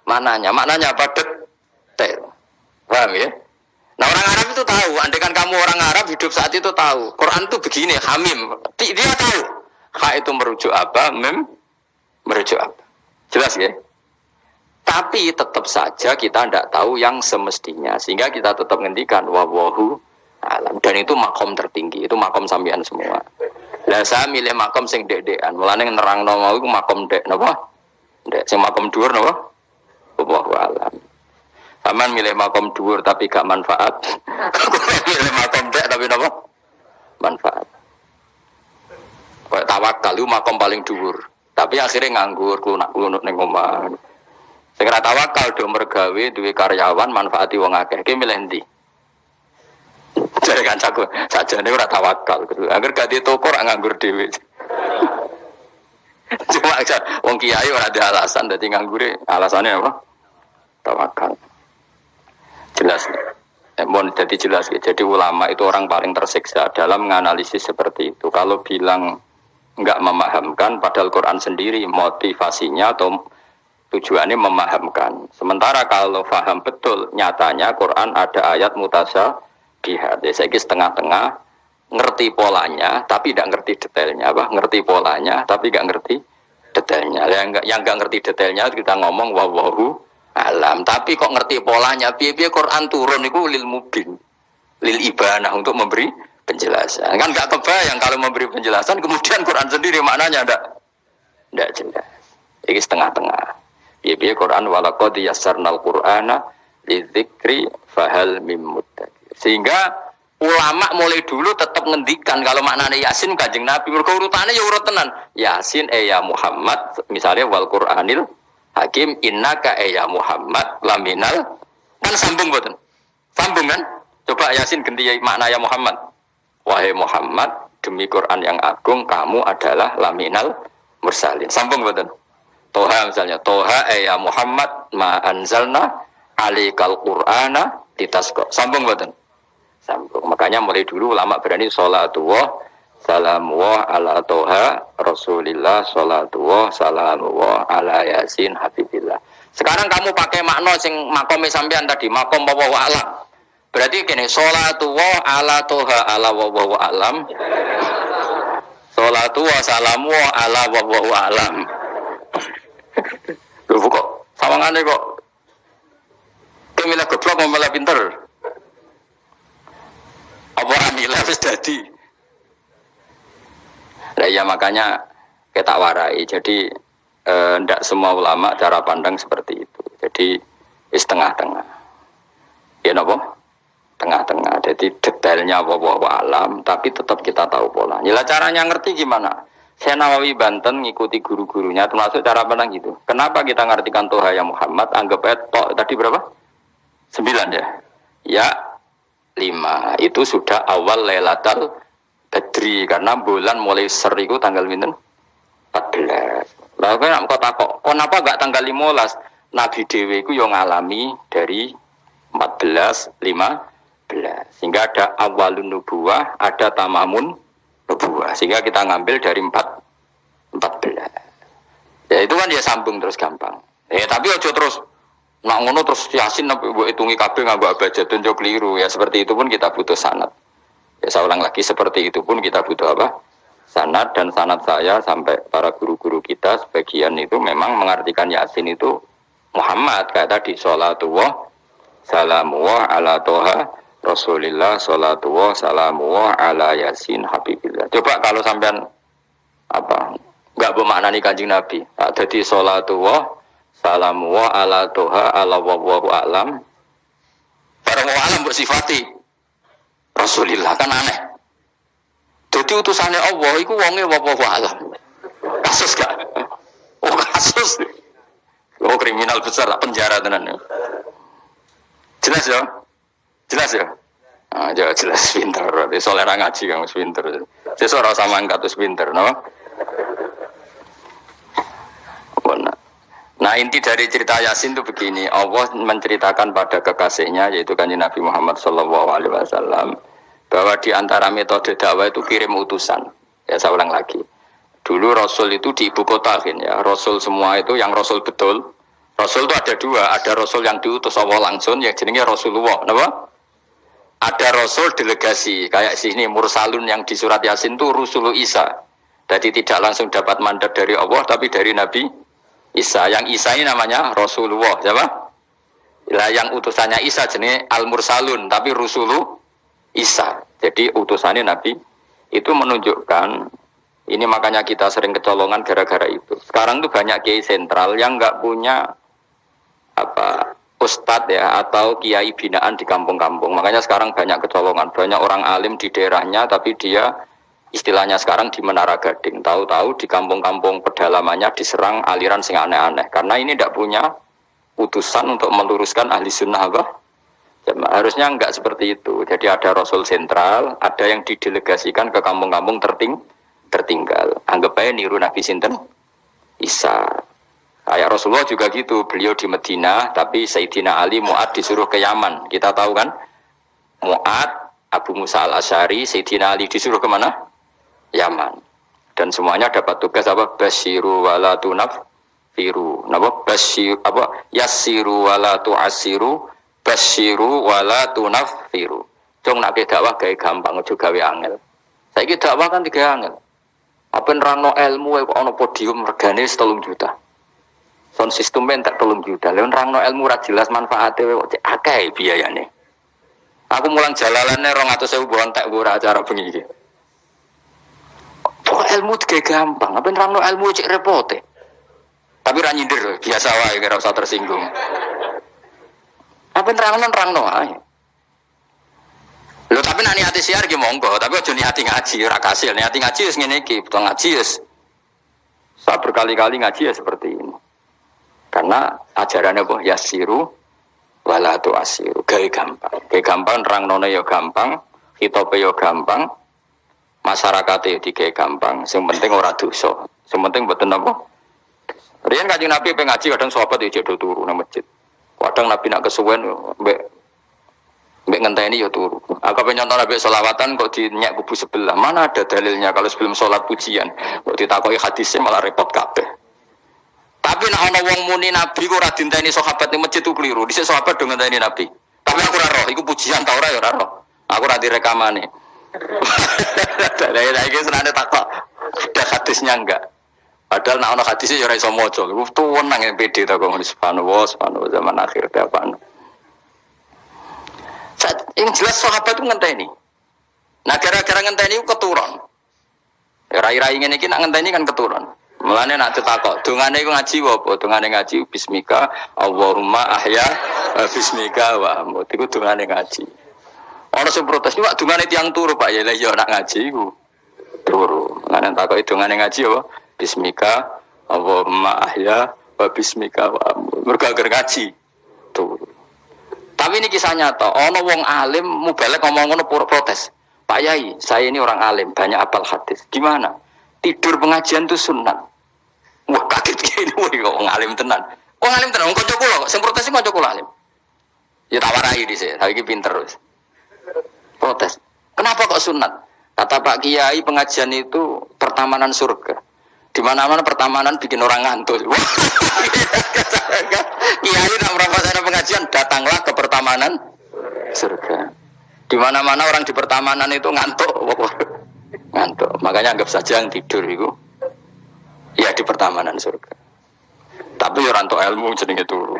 maknanya. Maknanya apa? Detail. Paham ya? Nah orang Arab itu tahu. Andai kan kamu orang Arab hidup saat itu tahu. Quran itu begini, hamim. Dia tahu. Ha itu merujuk apa? Mem merujuk apa? Jelas ya? Tapi tetap saja kita tidak tahu yang semestinya. Sehingga kita tetap ngendikan wallahu alam. Dan itu makom tertinggi. Itu makom sampean semua. Lah saya milih makom sing dek-dekan. Mulane nerangno mau iku makom dek napa? Dek sing makom dhuwur napa? Wallahu alam. Saman milih makom dhuwur tapi gak manfaat. Milih makom dek tapi napa? Manfaat. Kayak tawakal itu makom paling dhuwur. Tapi akhirnya nganggur kunut ning omah. Sing ora tawakal do mergawe duwe karyawan manfaati wong akeh. Ki milih ndi? Jadi kancaku sajane ora tawakal. Angger gak di toko ora nganggur dhewe. Cuma wong kiai ora ada alasan dadi nganggure. Alasane apa? Tawakal. Jelas. Mohon jadi jelas. Jadi ulama itu orang paling tersiksa dalam menganalisis seperti itu. Kalau bilang enggak memahamkan padahal Quran sendiri motivasinya atau tujuannya memahamkan. Sementara kalau paham betul nyatanya Quran ada ayat mutasya jihad. Ya, saya setengah-tengah ngerti polanya, tapi tidak ngerti detailnya. Ngerti polanya, tapi tidak ngerti detailnya. Yang nggak ngerti detailnya kita ngomong wallahu alam. Tapi kok ngerti polanya? Piye-piye Quran turun itu lil mubin, lil ibanah untuk memberi penjelasan. Kan nggak kebayang kalau memberi penjelasan, kemudian Quran sendiri maknanya tidak jelas. Ini setengah-tengah. Piye-piye Quran walaqad yassarnal Qur'ana lidzikri fahal mim muddakir. Sehingga ulama mulai dulu tetap ngendikan kalau maknanya Yasin Kanjeng Nabi. Mergo urutane ya urut tenan. Yasin ya Muhammad, misalnya wal Qur'anil Hakim innaka ya Muhammad laminal, kan sambung mboten? Sambung kan? Coba Yasin ganti makna ya Muhammad. Wahai Muhammad, demi Quran yang agung kamu adalah laminal mursalin. Sambung mboten? Toha misalnya, Toha ya Muhammad ma anzalna alikal Qur'ana litasqa. Sambung mboten? Sambung. Makanya mulai dulu ulama berani sholatullah salamullah ala Toha Rasulillah sholatullah salamullah ala Yasin Habibillah. Sekarang kamu pakai makna sing makome sampean tadi, makom wa alam. Berarti gini, sholatullah ala Toha ala wa alam. Sholatullah salamullah ala wa alam. Loh kok sawangane kok kemilah goblok mau malah pinter. Apa amilah wis dadi. Lah ya makanya kita warai. Jadi ndak semua ulama cara pandang seperti itu. Jadi tengah-tengah. Ya napa? Tengah-tengah. Jadi detailnya apa alam, tapi tetap kita tahu pola. Nila caranya ngerti gimana? Saya Nawawi Banten ngikuti guru-gurunya termasuk cara pandang gitu. Kenapa kita ngartikan Toha ya Muhammad? Anggap aja tadi berapa? 9 ya. Ya 5 itu sudah awal Lailatul Badri karena bulan mulai seriku tanggal minten 14. Lalu kan kok takok, kenapa enggak tanggal 15? Nabi Dewi itu yang ngalami dari 14, 15. Sehingga ada awalun nubuwah, ada tamamun nubuwah. Sehingga kita ngambil dari 14. Ya itu kan dia sambung terus gampang. Tapi ojo terus nak ngono terus Yasin sampai mbok hitungi kabeh nganggo abjadun yo keliru ya, seperti itu pun kita butuh sanad. Ya saya ulang lagi, seperti itu pun kita butuh apa? Sanad. Dan sanad saya sampai para guru-guru kita sebagian itu memang mengartikan Yasin itu Muhammad kayak tadi sholatullah salamullah ala Toha Rasulillah sholatullah salamullah ala Yasin Habibillah. Coba kalau sampean apa enggak bermaknani Kanjeng Nabi. Jadi sholatullah salamullah ala Toha ala wawahu alam. Barang wawahu alam bersifati Rasulillah kan aneh. Jadi utusannya Allah itu wonge wawahu alam. Kasus gak? Oh kasus. Oh kriminal besar, penjara tenan. Jelas ya? Jelas ya? Ah, jelas pinter. Solera ngaji kang pinter. Sesuk ora sama kados pinter, no? Nah inti dari cerita Yasin itu begini, Allah menceritakan pada kekasihnya yaitu Kanjeng Nabi Muhammad SAW bahwa di antara metode dakwah itu kirim utusan. Ya saya ulang lagi. Dulu Rasul itu di ibu kota kan ya. Rasul semua itu yang Rasul betul. Rasul itu ada dua, ada Rasul yang diutus Allah langsung yang jenenge Rasulullah, kenapa? Ada Rasul delegasi kayak sini Mursalun yang di surat Yasin itu Rusulu Isa. Jadi tidak langsung dapat mandat dari Allah tapi dari Nabi Isa. Yang Isa ini namanya Rasulullah, siapa? Lah yang utusannya Isa jenis Al-Mursalun tapi Rusulu Isa. Jadi utusannya Nabi itu menunjukkan ini, makanya kita sering kecolongan gara-gara itu. Sekarang tuh banyak kiai sentral yang enggak punya apa ustadz ya atau kiai binaan di kampung-kampung. Makanya sekarang banyak kecolongan, banyak orang alim di daerahnya tapi dia istilahnya sekarang di Menara Gading, tahu-tahu di kampung-kampung pedalamannya diserang aliran sing aneh-aneh. Karena ini tidak punya utusan untuk meluruskan ahli sunnah apa? Harusnya enggak seperti itu. Jadi ada Rasul sentral, ada yang didelegasikan ke kampung-kampung tertinggal. Anggap aja niru Nabi Sinten Isa. Kayak Rasulullah juga gitu, beliau di Madinah, tapi Sayyidina Ali Mu'ad disuruh ke Yaman. Kita tahu kan, Mu'ad, Abu Musa al-Asy'ari, Sayyidina Ali disuruh ke mana? Yaman. Dan semuanya dapat tugas apa? Basyiru wala tunaffiru. Napa? Basyiru apa? Yassiru wala tu'assiru, basyiru wala tunaffiru. Jong nak dakwah gawe gampang, aja gawe angel. Saiki dakwah kan tiga angel. Apa nerangno ilmu kok ana podium regane 3 juta. Sound system entek 3 juta. Lha nerangno ilmu ra jelas manfaate kok akeh biayane. Aku mulang jalalane 200.000 bontek ora acara bengi iki. Kok ilmu tiga gampang, apa nerangno ilmu cek repote. Tapi ra nyindir biasa wae ora usah tersinggung. Apa nerangno ae. Lho tapi nek niati siar ki monggo, tapi aja niati ngaji, ora kasil. Niati ngaji wis ngene iki, butuh ngaji wis. Saya berkali-kali ngaji ya seperti ini. Karena ajarannya apa? Yasiru wala tu'asiru. Gawe gampang. Gawe gampang nerangno ya gampang, hitope ya gampang. Masyarakat itu digawe gampang. Sing penting ora dosa. Sing penting mboten apa? Riyen Kanjeng Nabi pengaji kadang sahabat ya jodoh turu nang masjid. Kadang Nabi nak kesuwen mbek ngenteni ya turu. Aku pengen nyontoh Nabi selawatan kok dinyak kubu sebelah. Mana ada dalilnya kalau sebelum sholat pujian. Kok ditakoki hadisnya malah repot kabeh. Tapi nek ana wong muni Nabi kok ora dinteni sahabat ning masjid itu keliru. Dhisik sahabat do ngenteni Nabi. Tapi aku ora roh, iku pujian ta ora ya ora roh. Aku ora direkamane. Dari iki senane takok. Ada hadisnya enggak? Padahal nek ana hadisnya ya ora iso maca. Iku tuwenang yang pede ta kok subhanallah zaman akhir ta apa. Yang jelas sahabat itu ngenteni. Nah gara-gara ngenteni itu keturun. Ya rai-rai ngene iki nak ngenteni kan keturun. Mulane nak ditakok, dongane iku ngaji apa? Dongane ngaji bismika Allahumma ahya bismika wa amut. Iku dongane ngaji. Ana sing protes, "Wak dongane tiyang turu, Pak." Ya ya nak ngaji iku turu. Mulane takoki dongane ngaji apa? Bismika Allahumma ahya wa bismika wa amut. Mergo ngaji turu. Tapi ini kisah nyata, ono wong alim mubalek ngomong ngono protes. Pak Yai, saya ini orang alim, banyak apal hadis. Gimana? Tidur pengajian itu sunat. Wah kaget gini, wah wong alim tenan. Wong alim tenan, wong kanca kula, sing protes iki kanca kula alim. Ya tak warai dhisik, saiki pinter wis. Protes. Kenapa kok sunat? Kata Pak Kiai pengajian itu pertamanan surga. Di mana-mana pertamanan bikin orang ngantuk. Kiai nak merasakan pengajian, datanglah ke pertamanan surga. Di mana-mana orang di pertamanan itu ngantuk. Ngantuk. Makanya anggap saja yang tidur itu ya di pertamanan surga. Tapi orang tua ilmu jenenge turu.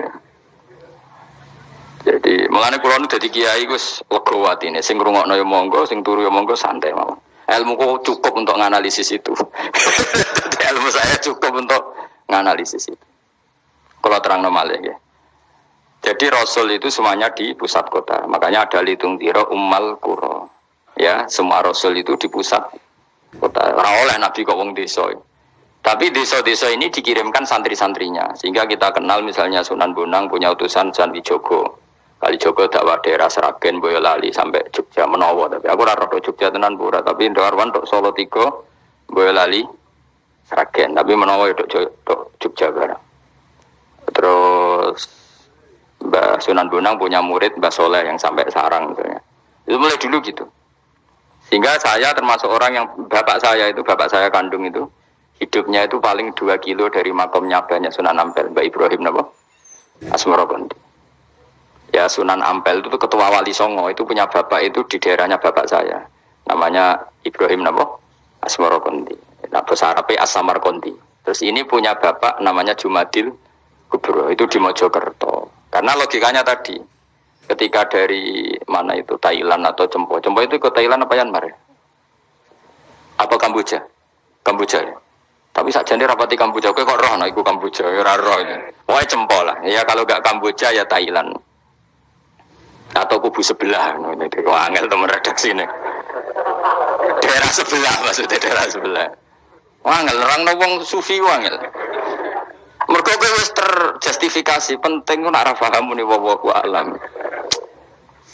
Jadi mulane kula nu dadi kiai wis lega atine. Sing ngrungokno ya monggo, sing turu ya monggo santai mawon. Ilmu kok cukup untuk menganalisis itu. Ilmu saya cukup untuk menganalisis itu. Kalau terang normal ya. Jadi Rasul itu semuanya di pusat kota. Makanya ada litung tiro ummal kuro. Ya, semua Rasul itu di pusat kota. Ora oleh Nabi kok wong desa. Tapi desa-desa ini dikirimkan santri-santrinya. Sehingga kita kenal misalnya Sunan Bonang punya utusan Sunan Wijogo. Kalijogo dakwah daerah Seragen, Boyolali sampai Jogja menawa. Tapi aku ora rodo Jogja tenan pura, tapi Ndarwan tok Solo 3, Boyolali, Seragen. Tapi menawa tok Jogja barang. Terus Mbah Sunan Bonang punya murid Mbah Soleh yang sampai sarang misalnya. Itu mulai dulu gitu. Sehingga saya termasuk orang yang bapak saya kandung itu hidupnya itu paling 2 kilo dari makamnya banyak Sunan Ampel, Mbah Ibrahim napa? Asmorokondi. Ya Sunan Ampel itu ketua Wali Songo, itu punya bapak itu di daerahnya bapak saya. Namanya Ibrahim napa? Asmorokondi. Nah, bahasa Arabnya As-Samarkondi. Terus ini punya bapak namanya Jumadil Kubro, itu di Mojokerto. Karena logikanya tadi, ketika dari mana itu Thailand atau Cempo itu ke Thailand apa Myanmar? Apa Kamboja? Kamboja ya. Tapi sakjane rapati Kamboja, kowe kok roh ana iku Kamboja, ya ora roh. Wae Cempo lah. Ya kalau enggak Kamboja ya Thailand. Atau kubu sebelah, itu angel teman redaksi ini. Daerah sebelah maksudnya daerah sebelah. Angel, orang wong sufi angel. Mergo kowe wis terjustifikasi, penting ku nak ra paham muni wawaku alam.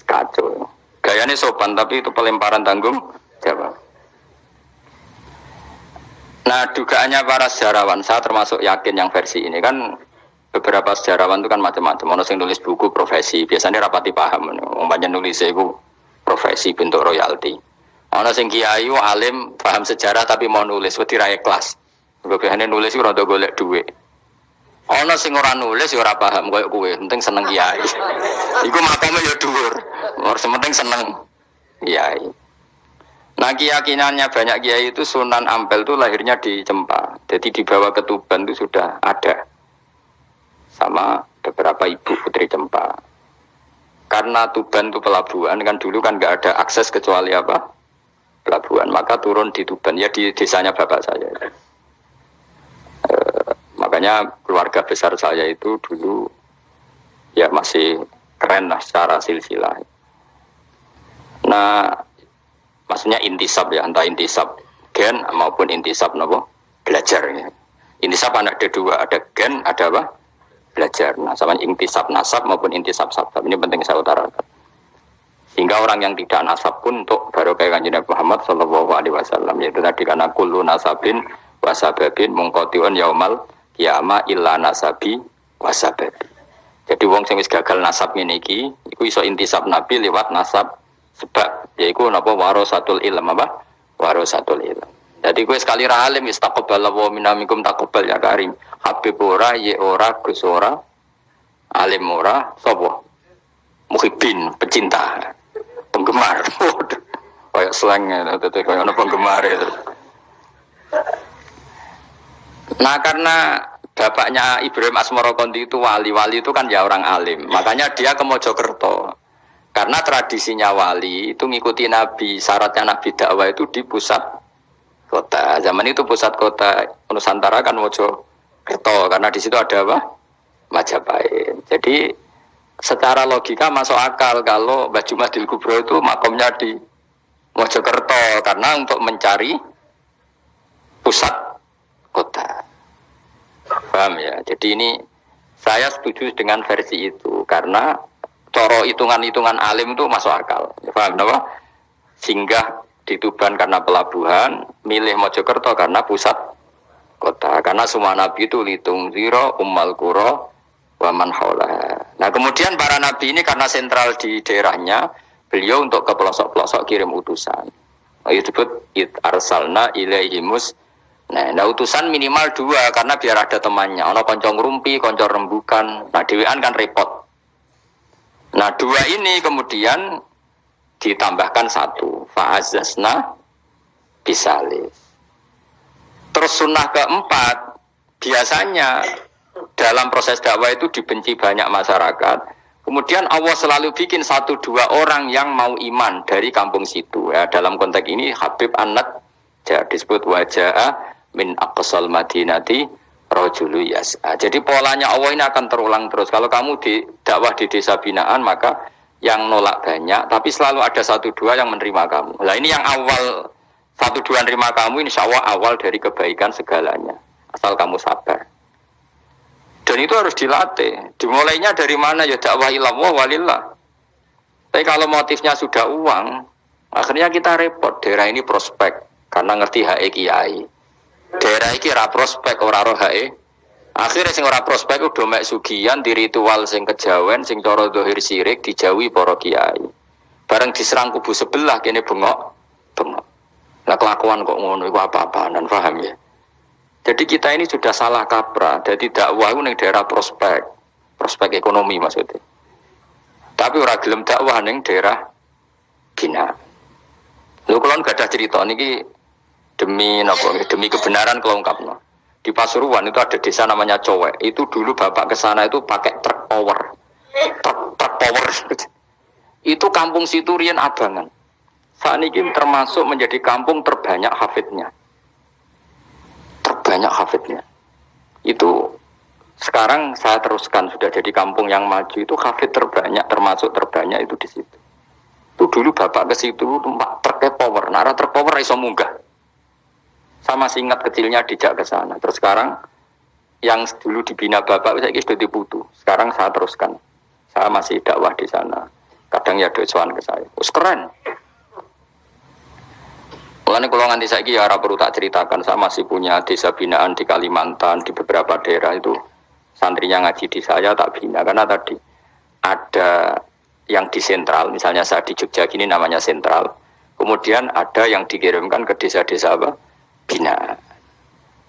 Kacau. Gayane sopan tapi itu pelemparan tanggung jawab. Nah, dugaannya para sejarawan, saya termasuk yakin yang versi ini kan beberapa sejarawan itu kan macam-macam. Ono sing nulis buku profesi, biasanya rapati paham. Umpamanya nulis itu profesi bentuk royalti. Ono sing kiai alim paham sejarah tapi mau nulis wedi ra ikhlas. Biasane nulis iku rada golek dhuwit. Ono sing ora nulis ya ora paham koyo kowe, penting seneng kiai. Iku makame ya dhuwur. Ora penting seneng kiai. Nah keyakinannya banyak kiai itu Sunan Ampel itu lahirnya di Cempa. Jadi dibawa ke Tuban itu sudah ada. Sama beberapa ibu putri Cempa. Karena Tuban itu pelabuhan kan dulu kan nggak ada akses kecuali apa pelabuhan, maka turun di Tuban ya di desanya bapak saya. Makanya keluarga besar saya itu dulu ya masih keren lah secara silsilah. Karena maksudnya intisab ya, entah intisab gen maupun intisab nopo belajar ya. Intisab ada dua, ada gen, ada apa? Belajar. Nah, sama intisab nasab maupun intisab sabab. Ini penting saya utarakan. Sehingga orang yang tidak nasab pun untuk barokah Kanjeng Nabi Muhammad sallallahu alaihi wasallam, yaitu tadi karena kullu nasabin wasababin mungqatiun yaumal qiyamah illa nasabi wasababi. Jadi wong sing wis gagal nasab ngene iki iku iso intisab Nabi lewat nasab sebab, yaitu napa warasatul ilm apa? Warasatul ilm. Jadi kowe sekali ra alim istaqballahu minamikum taqabbal ya karim. Habib ora, ye ora, Gus ora, alim ora, sapa? Muhibbin, pecinta. Penggemar, kayak slangnya, kayak ada penggemar itu. Nah karena bapaknya Ibrahim Asmarokondi itu wali itu kan ya orang alim, makanya dia ke Mojokerto. Karena tradisinya wali itu ngikuti Nabi, syaratnya Nabi dakwah itu di pusat kota. Zaman itu pusat kota Nusantara kan Mojokerto, karena di situ ada apa? Majapahit. Jadi secara logika masuk akal kalau Mbah Jumadil Kubro itu makomnya di Mojokerto karena untuk mencari pusat kota. Paham ya? Jadi ini saya setuju dengan versi itu karena coro hitungan-hitungan alim itu masuk akal. Paham apa? Singgah di Tuban karena pelabuhan, milih Mojokerto karena pusat kota. Karena semua nabi itu litung ziro ummal qura waman haula. Nah kemudian para nabi ini karena sentral di daerahnya, beliau untuk ke pelosok-pelosok kirim utusan. Itu disebut arsalna ilaihimus. Nah utusan minimal 2 karena biar ada temannya. Ono konco ngrumpi, konco rembukan. Nah dhewean kan repot. Nah 2 ini kemudian ditambahkan 1. Fa'azazna bisalis. Terus sunnah keempat biasanya dalam proses dakwah itu dibenci banyak masyarakat. Kemudian Allah selalu bikin 1-2 orang yang mau iman dari kampung situ. Ya, dalam konteks ini Habib An-Nat disebut wajah min aqsal madinati rajulu yas'a. Jadi polanya Allah ini akan terulang terus. Kalau kamu di dakwah di desa binaan maka yang nolak banyak, tapi selalu ada 1-2 yang menerima kamu. Nah ini yang awal 1-2 menerima kamu, insya Allah awal dari kebaikan segalanya. Asal kamu sabar. Dan itu harus dilatih. Dimulainya dari mana? Ya dakwah ilallah walillah. Tapi kalau motifnya sudah uang, akhirnya kita repot. Daerah ini prospek karena ngerti HE kiai. Daerah ini ora prospek ora roh HE. Akhirnya sing ora prospek udah mek sugihan di ritual sing kejawen, sing cara dohir sirik dijauhi para kiai. Bareng diserang kubu sebelah kene bengok. Nah kelakuan kok ngono iku apa-apaan, paham ya? Jadi kita ini sudah salah kaprah. Jadi dakwah itu ning daerah prospek ekonomi maksudnya. Tapi ora gelem dakwah ning daerah bina. Lho kula gak ada cerita niki demi napa? Demi kebenaran kula ungkapno. Di Pasuruan itu ada desa namanya Cowek. Itu dulu bapak ke sana itu pakai truk power. Truk power. Itu kampung situ riyen abangan. Saat ini termasuk menjadi kampung terbanyak hafidnya. Itu sekarang saya teruskan sudah jadi kampung yang maju itu hafid terbanyak termasuk terbanyak itu di situ. Itu dulu bapak ke situ numpak truk power, nara truk power iso munggah. Sama ingat kecilnya dijak ke sana. Terus sekarang yang dulu dibina bapak saya sudah diputu. Sekarang saya teruskan. Saya masih dakwah di sana. Kadang ya doawan ke saya. Keren. Mulane kalau nganti saiki ya ora perlu tak ceritakan, saya masih punya desa binaan di Kalimantan, di beberapa daerah itu santrinya ngaji di saya tak bina karena tadi ada yang di sentral, misalnya saya di Jogja gini namanya sentral. Kemudian ada yang dikirimkan ke desa-desa apa? Bina.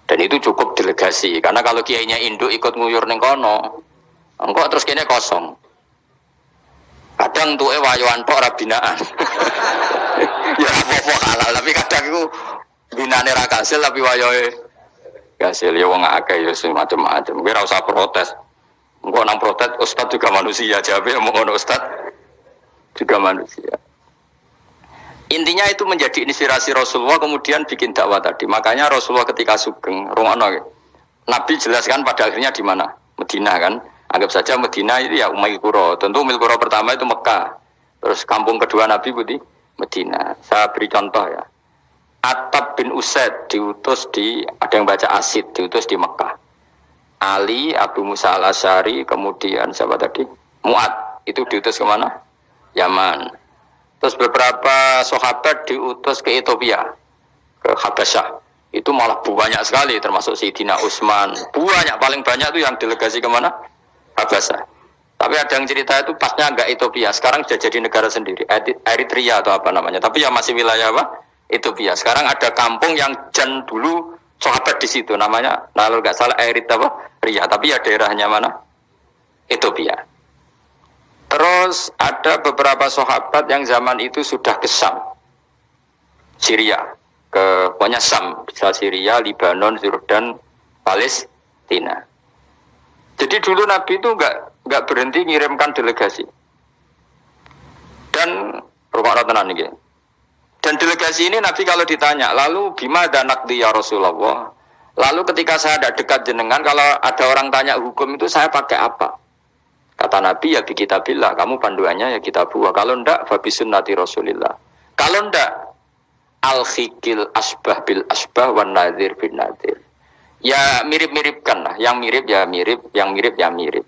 Dan itu cukup delegasi karena kalau kiainya induk ikut nguyur ning kono, engko terus kene kosong. Kadang tuh wayoan tok ora binaan. Ya apa-apa halal tapi kadang iku binane ra kasil tapi wayohe kasil ya wong akeh ya sing macam-macam. Kowe ora usah protes. Engko nang protes ustaz juga manusia, jawabe ngono ustaz juga manusia. Intinya itu menjadi inspirasi Rasulullah kemudian bikin dakwah tadi. Makanya Rasulullah ketika sugeng rungono Nabi jelaskan pada akhirnya di mana? Madinah kan. Anggap saja Madinah itu ya Umayyah Qura. Tentu Umayyah Qura pertama itu Mekah. Terus kampung kedua Nabi Putih Medina. Saya beri contoh ya. Attab bin Usaid diutus ada yang baca Asid, diutus di Mekah. Ali, Abu Musa al-Asy'ari, kemudian siapa tadi? Mu'ad, itu diutus kemana? Yaman. Terus beberapa sahabat diutus ke Ethiopia, ke Habasyah. Itu malah banyak sekali, termasuk Sayyidina Utsman. Banyak, paling banyak itu yang delegasi kemana? Habasyah. Tapi ada yang cerita itu pasnya enggak Ethiopia, sekarang sudah jadi negara sendiri, Eritrea atau apa namanya. Tapi ya masih wilayah apa? Ethiopia. Sekarang ada kampung yang jan dulu sahabat di situ, namanya, kalau nggak salah Eritrea, tapi ya daerahnya mana? Ethiopia. Terus ada beberapa sahabat yang zaman itu sudah ke Syam, Syria, ke pokoknya Syam, bisa Syria, Libanon, Yordan, Palestina. Jadi dulu Nabi itu nggak berhenti ngirimkan delegasi. Dan rumah tenan ini. Dan delegasi ini Nabi kalau ditanya, lalu bimada naqdi ya Rasulullah? Lalu ketika saya ada dekat jenengan, kalau ada orang tanya hukum itu saya pakai apa? Kata Nabi, ya bi kitabillah, kamu panduannya ya kitabullah. Kalau ndak, fa bi sunnati Rasulillah. Kalau ndak, al-khikil asbah bil asbah wan nadhir bin nadhir. Ya mirip-miripkan lah, yang mirip ya mirip, yang mirip ya mirip.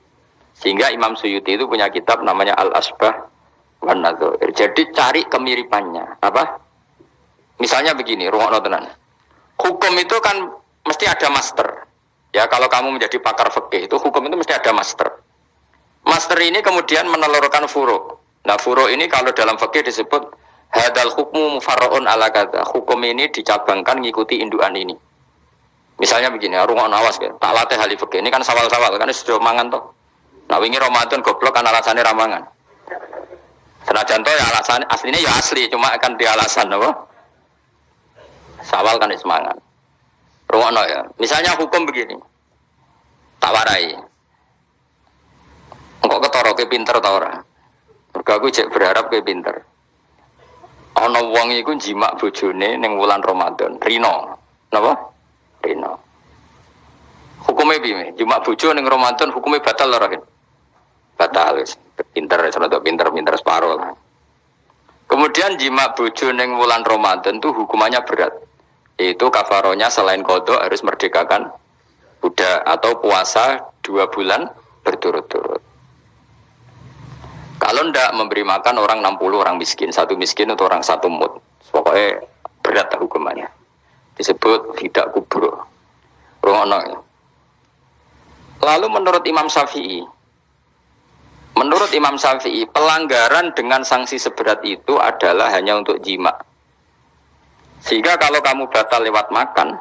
Sehingga Imam Suyuti itu punya kitab namanya Al-Asbah wan Nadhir. Jadi cari kemiripannya. Apa? Misalnya begini, rungokno tenan. Hukum itu kan mesti ada master. Ya, kalau kamu menjadi pakar fikih itu hukum itu mesti ada master. Master ini kemudian menelurkan furu'. Nah, furu' ini kalau dalam fikih disebut hadal hukmu mufarra'un ala kadza. Hukum ini dicabangkan ngikuti indukan ini. Misalnya begini, rungokno awas ya. Tak latih ahli fikih. Ini kan sawal-sawal kan sudah mangan toh. Nah, wingi Ramadan goblok kan alasannya ramangan. Senajan toh ya alasan aslinya ya asli, cuma akan di alasan apa? Sawal kan semangat. Rungokno ya. Misalnya hukum begini. Tak warai. Engkau ketara ke pinter ta ora? Mergo aku cek berharap ke pinter. Ana wong iku jimak bojone ning wulan Ramadan. Rino. Napa? Rino. Hukume piye? Jimak bojo ning Ramadan hukume batal ora, Ken? Batal wis. Pinter rada pinter separo lah. Kemudian jima bojo ning wulan Ramadan itu hukumannya berat. Itu kafaronya selain qadha harus merdekakan budak atau puasa 2 bulan berturut-turut. Kalau ndak memberi makan orang 60 orang miskin, satu miskin atau orang satu mut. Pokoknya berat hukumannya. Disebut tidak kubro. Rungono. Lalu menurut Imam Syafi'i, pelanggaran dengan sanksi seberat itu adalah hanya untuk jima. Sehingga kalau kamu batal lewat makan,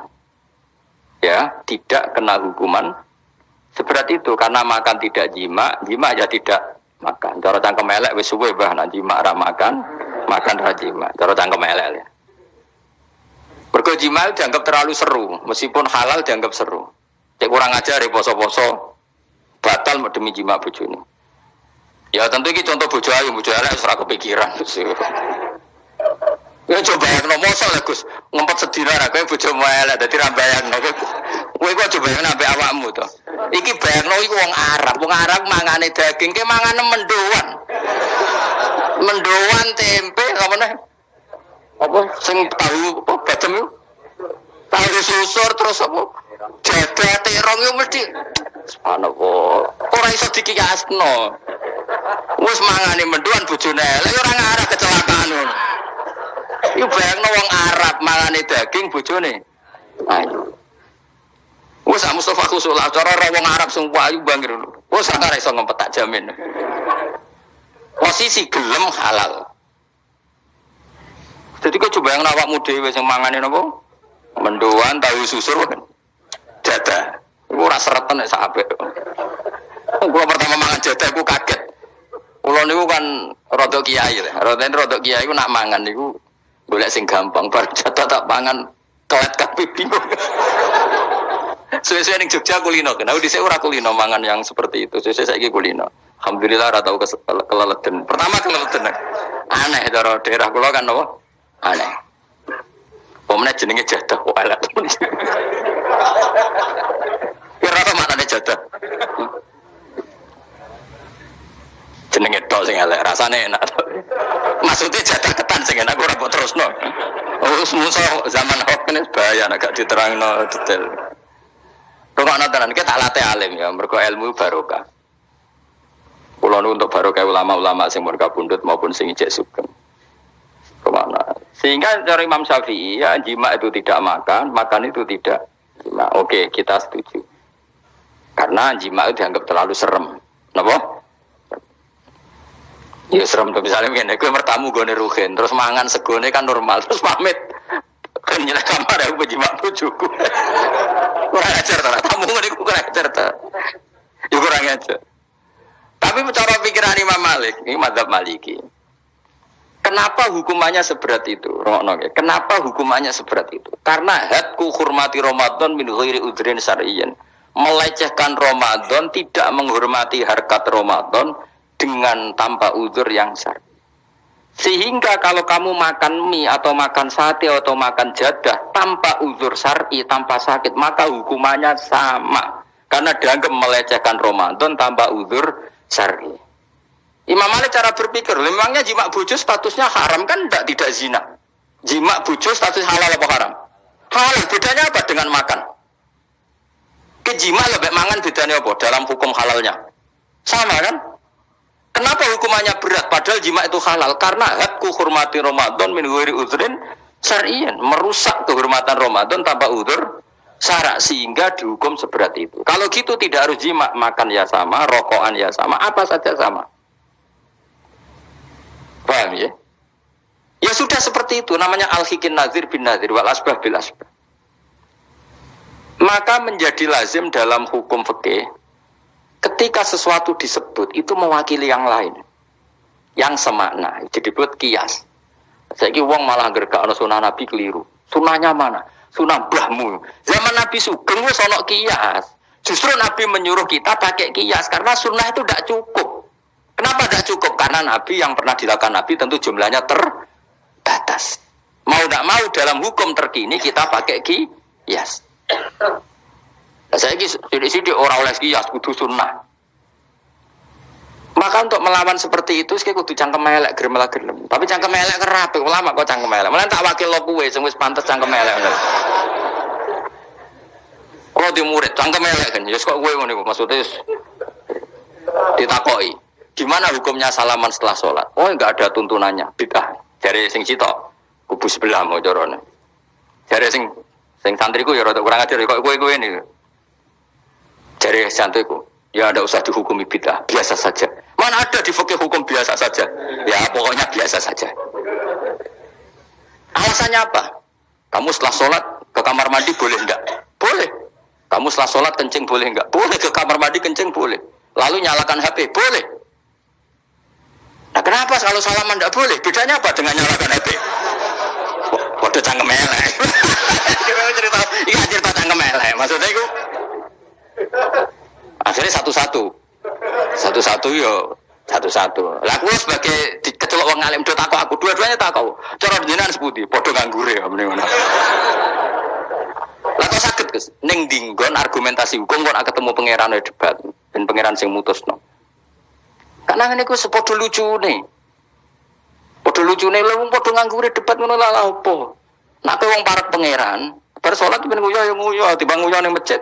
ya tidak kena hukuman seberat itu. Karena makan tidak jima ya tidak makan. Cara cangkem elek wis suwe bah nak jima ra makan ra jima. Cara cangkem elek ya. Mergo jima dianggap terlalu seru, meskipun halal dianggap seru. Cek kurang ajar ya poso-poso batal demi jima bojone. Ya tentu ini contoh bojo ayu elek wis ora kepikiran. Ya coba yang nomosol ya Gus, ngempet sedina ra kowe bojomu elek dadi ra bayangno kowe kok coba yang ambek awakmu to. Iki bayangno iku wong Arab mangane daging ke mangane mendoan. Mendoan tempe apa neh? Apa sing tahu apa bacem yo? Tahu susur terus apa? Jadah terong yo mesti subhanallah. Ora iso dikiyasno. Wis mangane mendoan bojone elek ora ngarah kecelakaan ngono. Iku bayangno wong Arab mangane daging bojone. Ayo. Wes Mustafa Khusulah cara wong Arab sing payu bangir. Wes ora iso ngempet tak jamin. Posisi gelem halal. Jadi kok coba yang awakmu dhewe sing mangane napa? Mendoan tahu susur kan. Jadah. Iku ora seretan nek sak apik. Gua pertama mangan jadah aku kaget. Kulo niku kan rada kiai lho. Rada kiai ku nak mangan niku golek sing gampang, bar jatah tak pangan kelet kabeh bingung. Suwe-suwe ning Jogja kulino, kenapa dhisik ora kulino mangan yang seperti itu. Suwe saiki kulino. Alhamdulillah ora tau keleleten. Pertama keleleten. Aneh cara daerah kula kan napa? Aneh. Pomene jenenge jadah kok elek. Kira apa maknane jadah? Jenenge tok sing elek, rasane enak. Maksudnya jatah ketan sing enak ora mbok terusno. Oh, musuh zaman hoax kan bahaya nek gak diterangno detail. Rungokno tenan iki tak latih alim ya, mergo ilmu barokah. Kula nu untuk barokah ulama-ulama sing murka pundut maupun sing ijek sugeng. Kemana? Sehingga dari Imam Syafi'i ya jima itu tidak makan, makan itu tidak jima. Oke, kita setuju. Karena jima itu dianggap terlalu serem. Napa? Ya serem tuh misalnya begini, gue bertamu gue neruhin, terus mangan segone kan normal, terus pamit, kan nyala kamar aku berjimat bujuku, kurang ajar tak, tamu gue kurang ajar tak, ya kurang ajar. Tapi cara pikiran Imam Malik, ini madzhab Maliki, kenapa hukumannya seberat itu? Kenapa hukumannya seberat itu? Karena hadku hurmati Ramadan min ghairi udhrin syar'iyyin, melecehkan Ramadan, tidak menghormati harkat Ramadan dengan tanpa uzur yang syar'i. Sehingga kalau kamu makan mie atau makan sate atau makan jadah tanpa uzur syar'i, tanpa sakit, maka hukumannya sama. Karena dianggap melecehkan Ramadan tanpa uzur syar'i. Imam Malik cara berpikir, memangnya jima bojo statusnya haram kan tidak zina. Jima bojo status halal apa haram? Halal, bedanya apa dengan makan? Kejima lebih mangan bedanya apa dalam hukum halalnya? Sama kan? Kenapa hukumannya berat? Padahal jima itu halal. Karena hakku hurmati Ramadan min ghairi udhrin syar'iyyin, merusak kehormatan Ramadan tanpa uzur syara' sehingga dihukum seberat itu. Kalau gitu tidak harus jima, makan ya sama, rokokan ya sama, apa saja sama. Paham ya? Ya sudah seperti itu, namanya al-hikin nazir bin nazir wal asbah bil asbah. Maka menjadi lazim dalam hukum fikih ketika sesuatu disebut itu mewakili yang lain, yang semakna, jadi buat kias. Saiki wong malah gergak ana sunah Nabi keliru. Sunahnya mana? Sunah mbahmu. Zaman Nabi Sugeng wis ana kias. Justru Nabi menyuruh kita pakai kias karena sunnah itu tidak cukup. Kenapa tidak cukup? Karena Nabi yang pernah dilakukan Nabi tentu jumlahnya terbatas. Mau tidak mau dalam hukum terkini kita pakai kias. Saya ini sidik orang oleh kias kudu sunnah. Maka untuk melawan seperti itu, saya kudu cangkem elek gerem. Tapi cangkem elek kerapi, ulama kok cangkem elek. Malah tak wakil lo kue, sing wis pantes cangkem elek. Kalau di murid cangkem elek kan, ya kok kue ngono maksudnya ditakoi. Gimana hukumnya salaman setelah sholat? Oh enggak ada tuntunannya, bidah. Dari sing cito, kubu sebelah mau corone. Dari sing santriku ya rada kurang ajar kok kue ini. Dari santriku, ya ada usah dihukumi bidah, biasa saja. Mana ada di fikih hukum biasa saja? Ya pokoknya biasa saja. Alasannya apa? Kamu setelah sholat ke kamar mandi boleh enggak? Boleh. Kamu setelah sholat kencing boleh enggak? Boleh. Ke kamar mandi kencing boleh. Lalu nyalakan HP boleh. Nah kenapa kalau salaman enggak boleh? Bedanya apa dengan nyalakan HP? Waduh cangkem elek. Cerita cangkem elek. Maksudnya itu akhirnya satu-satu yo satu-satu. Lah aku sebagai kecelok wong alim do takok aku, dua-duanya takok. Cara jenengan sepundi? Padha nganggure ya meneh. Lah kok saged Gus ning dinggon argumentasi hukum kok ketemu pangeran debat ben pangeran sing mutusno. Karena ngene ku sepodo lucune. Padha lucune lho wong padha nganggure debat ngono lha opo? Nek wong parek pangeran, bar salat ben nguyu timbang nguyu ning masjid.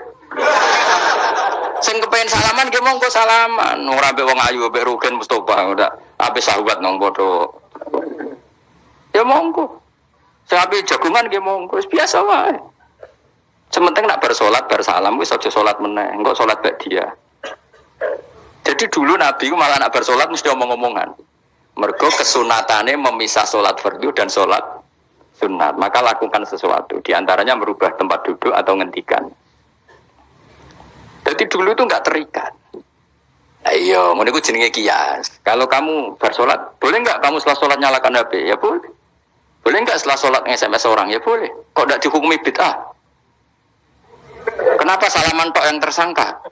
Sing kepengen salaman nggih monggo salaman. Ora mbek wong ayu mbek Rugen Mustofa ndak ape sahabat nang padha. Ya monggo. Sing ape jagungan nggih monggo wis biasa wae. Sementing nak bar salat bar salam wis aja salat meneh, engko salat bak dia. Jadi dulu Nabi ku malah nak bar salat mesti omong-omongan. Mergo kesunatane memisah salat fardu dan salat sunat. Maka lakukan sesuatu, di antaranya merubah tempat duduk atau ngendikan. Jadi dulu itu enggak terikat. Ayo, mau niku jenenge kias. Kalau kamu bersolat, boleh enggak kamu setelah solat nyalakan HP? Ya boleh. Boleh enggak setelah solat nge-SMS orang? Ya boleh. Kok enggak dihukumi bid'ah? Kenapa salaman tok yang tersangka?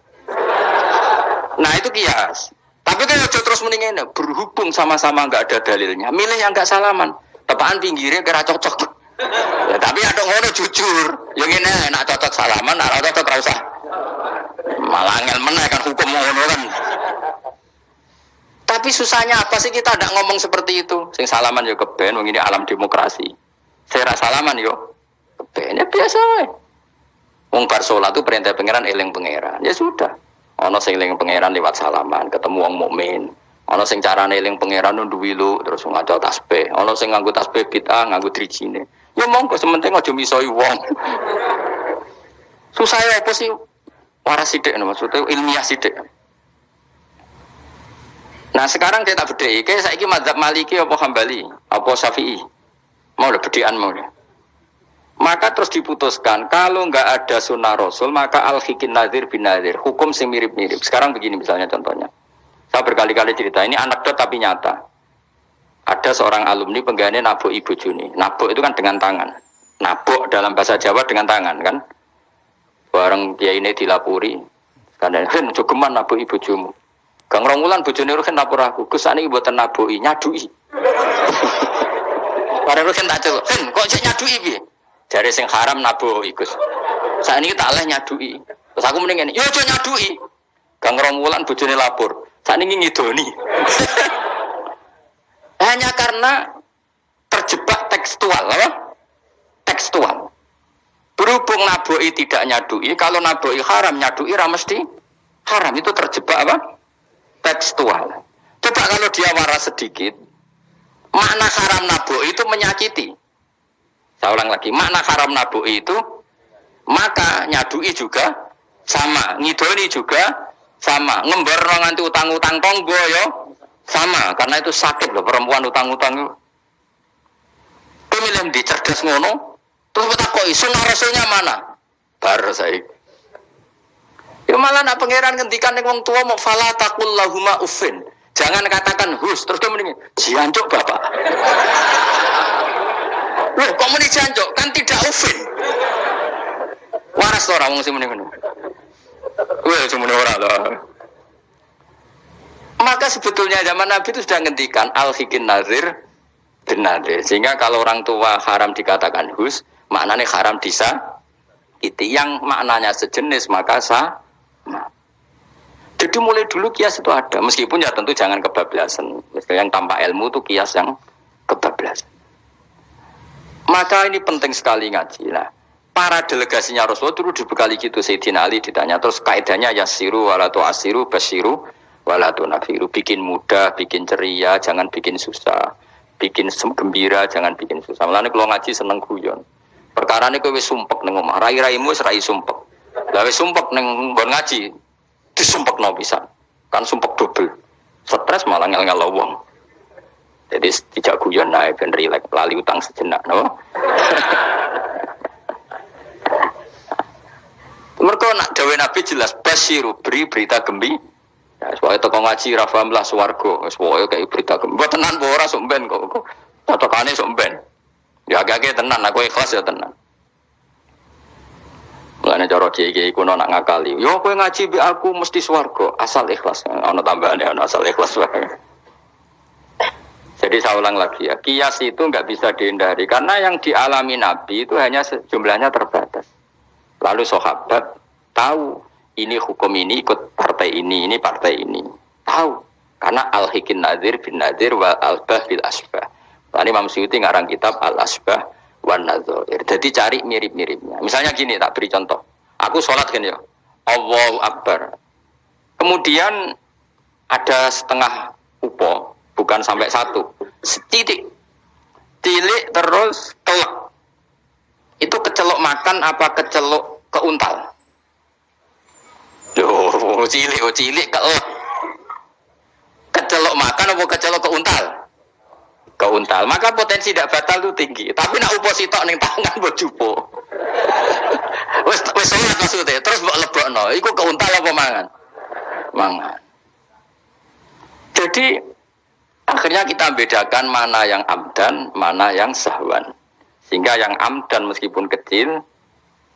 Nah itu kias. Tapi kan aja terus mendingin berhubung sama-sama enggak ada dalilnya. Milih yang enggak salaman. Tepaan pinggirnya kira cocok. Ya, tapi ada ngono jujur. Yang ini nak cocok salaman, nak cocok ora usah. Malah angel meneh kan hukum ngono kan. Tapi susahnya apa sih kita tidak ngomong seperti itu? Sing salaman yo keben, wong ini alam demokrasi. Saya salaman yo keben ya biasa wae. Wong bar salat itu perintah pangeran eling pangeran. Ya sudah. Ana sing eling pangeran lewat salaman, ketemu wong mukmin. Ana sing carane eling pangeran nduwi lu terus ngaco tasbih. Ana sing nganggo tasbih bid'ah, nganggo drijine. Ya monggo sementing aja misoi wong. Susah ya apa sih? Waras sithik maksudnya ilmiah sithik. Nah sekarang kita bedheki, kayak saiki mazhab Maliki apa Hambali, apa Syafi'i. Mau udah bedhekan mau udah. Maka terus diputuskan kalau nggak ada sunnah Rasul maka al-hikin nazir bin nazir, hukum sing mirip-mirip. Sekarang begini misalnya contohnya. Saya berkali-kali cerita, ini anekdot tapi nyata. Ada seorang alumni penggaweane nabuk ibu Juni. Nabuk itu kan dengan tangan. Nabuk dalam bahasa Jawa dengan tangan kan. Bareng kiai ini dilapuri. Karena kan jogeman nabuk ibu Jumu. Gang Rongulan bojone kan lapor aku, Gus sakniki mboten nabuki, nyadui. Bareng kan tak celuk, kok cek nyadui piye? Jare sing haram nabuki, Gus. Sakniki tak oleh nyadui. Terus aku mending ngene, yo aja nyadui. Gang Rongulan bojone lapor, sakniki ngidoni. Hanya karena terjebak tekstual, apa? Tekstual. Berhubung nabuki tidak nyadui, kalau nabuki haram nyadui ra mesti haram, itu terjebak apa? Tekstual. Coba kalau dia waras sedikit, makna haram nabu'i itu menyakiti. Saya ulang lagi, makna haram nabu'i itu maka nyadui juga sama, ngidoni juga sama, ngember nganti utang-utang tonggo yo sama, karena itu sakit loh perempuan utang-utang. Pemilih di cerdas ngono, terus bertakoi sunnah rasulnya mana? Bar saya. Ya malah nak pangeran ngendikan ning wong tua mau fala taqul lahuma uffin. Jangan katakan hus, terus dia mendingin jancuk Bapak. Loh, kok muni jancuk? Kan tidak uffin. Waras ora wong sing muni ngono. Weh, cuma ora lho. Maka sebetulnya zaman Nabi itu sudah ngendikan al-hikin nazir bin nazir. Sehingga kalau orang tua haram dikatakan hus, maknanya haram disa. Itu yang maknanya sejenis maka sah. Nah, jadi mulai dulu kias itu ada, meskipun ya tentu jangan kebablasan. Misalnya yang tanpa ilmu itu kias yang kebablasan. Maka ini penting sekali ngaji. Nah, para delegasinya Rasulullah dulu dibekali gitu. Sayyidina Ali ditanya, terus kaidahnya yasiru walatu asiru basiru walatu nafiru. Bikin mudah, bikin ceria, jangan bikin susah. Bikin gembira, jangan bikin susah. Malah kalau ngaji seneng guyon. Perkara ini kowe wis sumpek ning omah, rai-raimu wis rai sumpek. Lah wis sumpek ning nggon ngaji, disumpekno pisan. Kan sumpek dobel. Stres malah ngel-ngel wong. Jadi tidak guyon nae ben rileks, lali utang sejenak, no. Mergo nak dawuh Nabi jelas basyiru beri berita gembira. Ya soalé teko ngaji ra paham lah swarga, wis pokoke kayak berita gembira. Tenan apa ora sok ben kok. Cocokane sok ben. Ya agak-agak tenan, aku ikhlas ya tenan. Mulane cara kiai-kiai kuno nak ngakali. Yo kowe ngaji be aku mesti swarga, asal ikhlas. Ana tambahane ana asal ikhlas wae. Jadi saya ulang lagi ya, kias itu enggak bisa dihindari karena yang dialami Nabi itu hanya jumlahnya terbatas. Lalu sahabat tahu ini hukum ini ikut partai ini partai ini. Tahu karena al-hikin nazir bin nazir wa al-bah bil asbah. Tadi Imam Suyuti ngarang kitab al-asbah wan nadzair. Jadi cari mirip-miripnya. Misalnya gini, tak beri contoh. Aku sholat kan ya. Allahu Akbar. Kemudian ada setengah upo, bukan sampai satu. Setitik. Tilik terus kelek. Itu kecelok makan apa kecelok keuntal? Yo, cilik kelek. Kecelok makan apa kecelok keuntal? Keuntal, maka potensi tidak batal itu tinggi. Tapi nak upo sitok ning tangan mbok jupo. Wis salat maksudnya, terus mbok lebokno, iku keuntal apa mangan? Mangan. Jadi akhirnya kita bedakan mana yang amdan, mana yang sahwan. Sehingga yang amdan meskipun kecil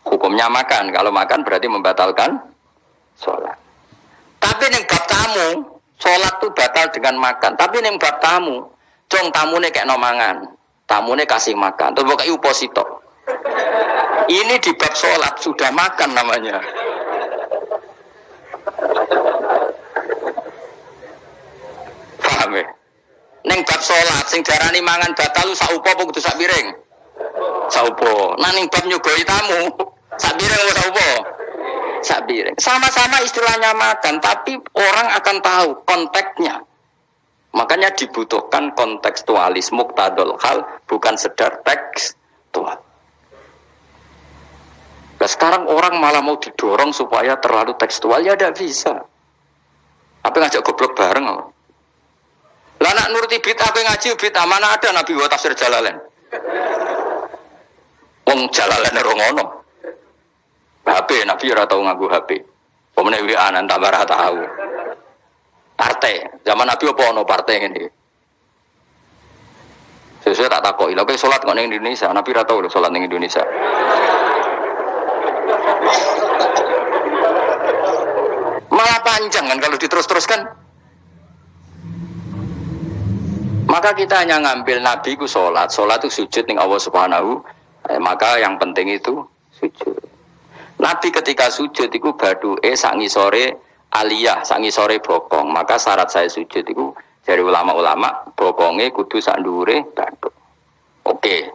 hukumnya makan. Kalau makan berarti membatalkan sholat. Tapi ning bab tamu, sholat itu batal dengan makan. Tapi ning bab tamu Cong tamune kayak nomangan, tamune kasih makan, terus kayak uposito. Ini di bab sholat sudah makan namanya. Neng bab salat sing diarani mangan batal saupo apa kudu sak piring? Saupo. Nah ning bab nyugoi tamu sak piring apa saupo? Sak piring. Sama-sama istilahnya makan, tapi orang akan tahu konteksnya. Makanya dibutuhkan kontekstualis muqtadul hal, bukan sekedar tekstual. Nah sekarang orang malah mau didorong supaya terlalu tekstual, ya tidak bisa. Apa ngajak goblok bareng? Lah nak nuruti bid'ah apa ngaji bid'ah, mana ada Nabi wa tafsir Jalalain. Wong Jalalain ora ngono. HP Nabi ora tau nganggo HP. Pemene wi'anan tambah ora tahu. Partai, zaman Nabi apa ono partai ngene iki. Sesuai tak takoki, lha kowe salat kok ning Indonesia, Nabi ora tau lho salat ning Indonesia. Malah panjang kan kalau diterus-teruskan. Maka kita hanya ngambil Nabi ku sholat itu sujud ning Allah Subhanahu. Maka yang penting itu sujud. Nabi ketika sujud itu baduke sak ngisore aliyah, sak ngisore bokong. Maka syarat saya sujud itu dari ulama-ulama bokonge kudu sak ndhuure bathuk. Oke.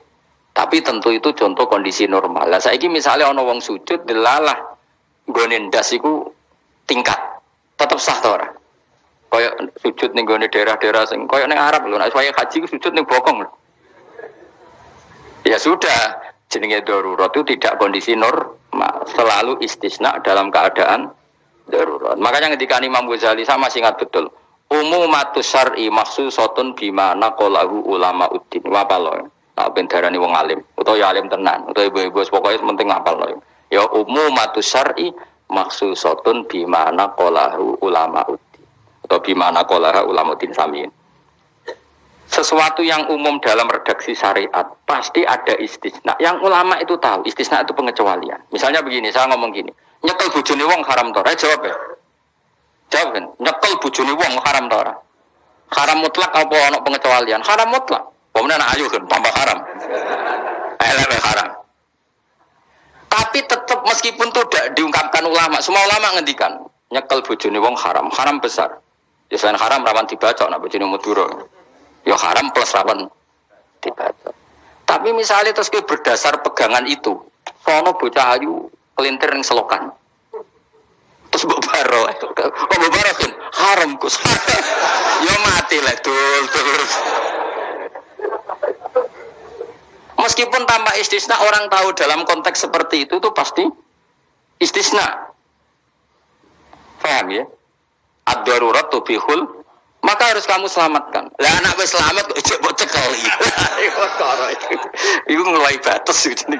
Tapi tentu itu contoh kondisi normal. Lah saiki misalnya ana wong sujud delalah nggone ndas iku tingkat. Tetep sah ta ora? Kayak sujud ning gone daerah-daerah sing kayak ning Arab lho, nek saya haji sujud ning bokong lho. Ya sudah, jenenge darurat itu tidak kondisi normal, selalu istisna dalam keadaan darurat. Makanya ketika Imam Ghazali sama ingat betul, umumatus syar'i makhsusatun bima naqalahu ulama uddin. Apa lho? Nah, ben darani wong alim, utawa ya alim tenan, utawa ibu-ibu pokoke penting ngapal lho. Ya umumatus syar'i makhsusatun bima naqalahu ulama uddin. Atau bimana qolaha ulamatin samin. Sesuatu yang umum dalam redaksi syariat pasti ada istisna. Yang ulama itu tahu, istisna itu pengecualian. Misalnya begini, saya ngomong gini, nyekel bojone wong haram ta ora? Jawab ya. Jawab kan, nyekel bojone wong haram ta ora? Haram mutlak apa ana pengecualian? Haram mutlak. Pemenang ayu kan tambah haram. Elek haram. Tapi tetap meskipun itu tidak diungkapkan ulama, semua ulama ngendikan nyekel bojone wong haram, haram besar. Ya selain haram rawan dibaca nak bojone Madura. Ya haram plus rawan dibaca. Tapi misalnya terus berdasar pegangan itu, sono bocah ayu kelintir ning selokan. Terus mbok baro. Kok mbok baro kan haram Gus. Ya mati lah dul. Meskipun tanpa istisna orang tahu dalam konteks seperti itu tuh pasti istisna. Paham ya? Ad-darurat tubihul, maka harus kamu selamatkan. Lah anak wis selamat kok ijek mbok cekel iki. Iku ngeluai batas gitu.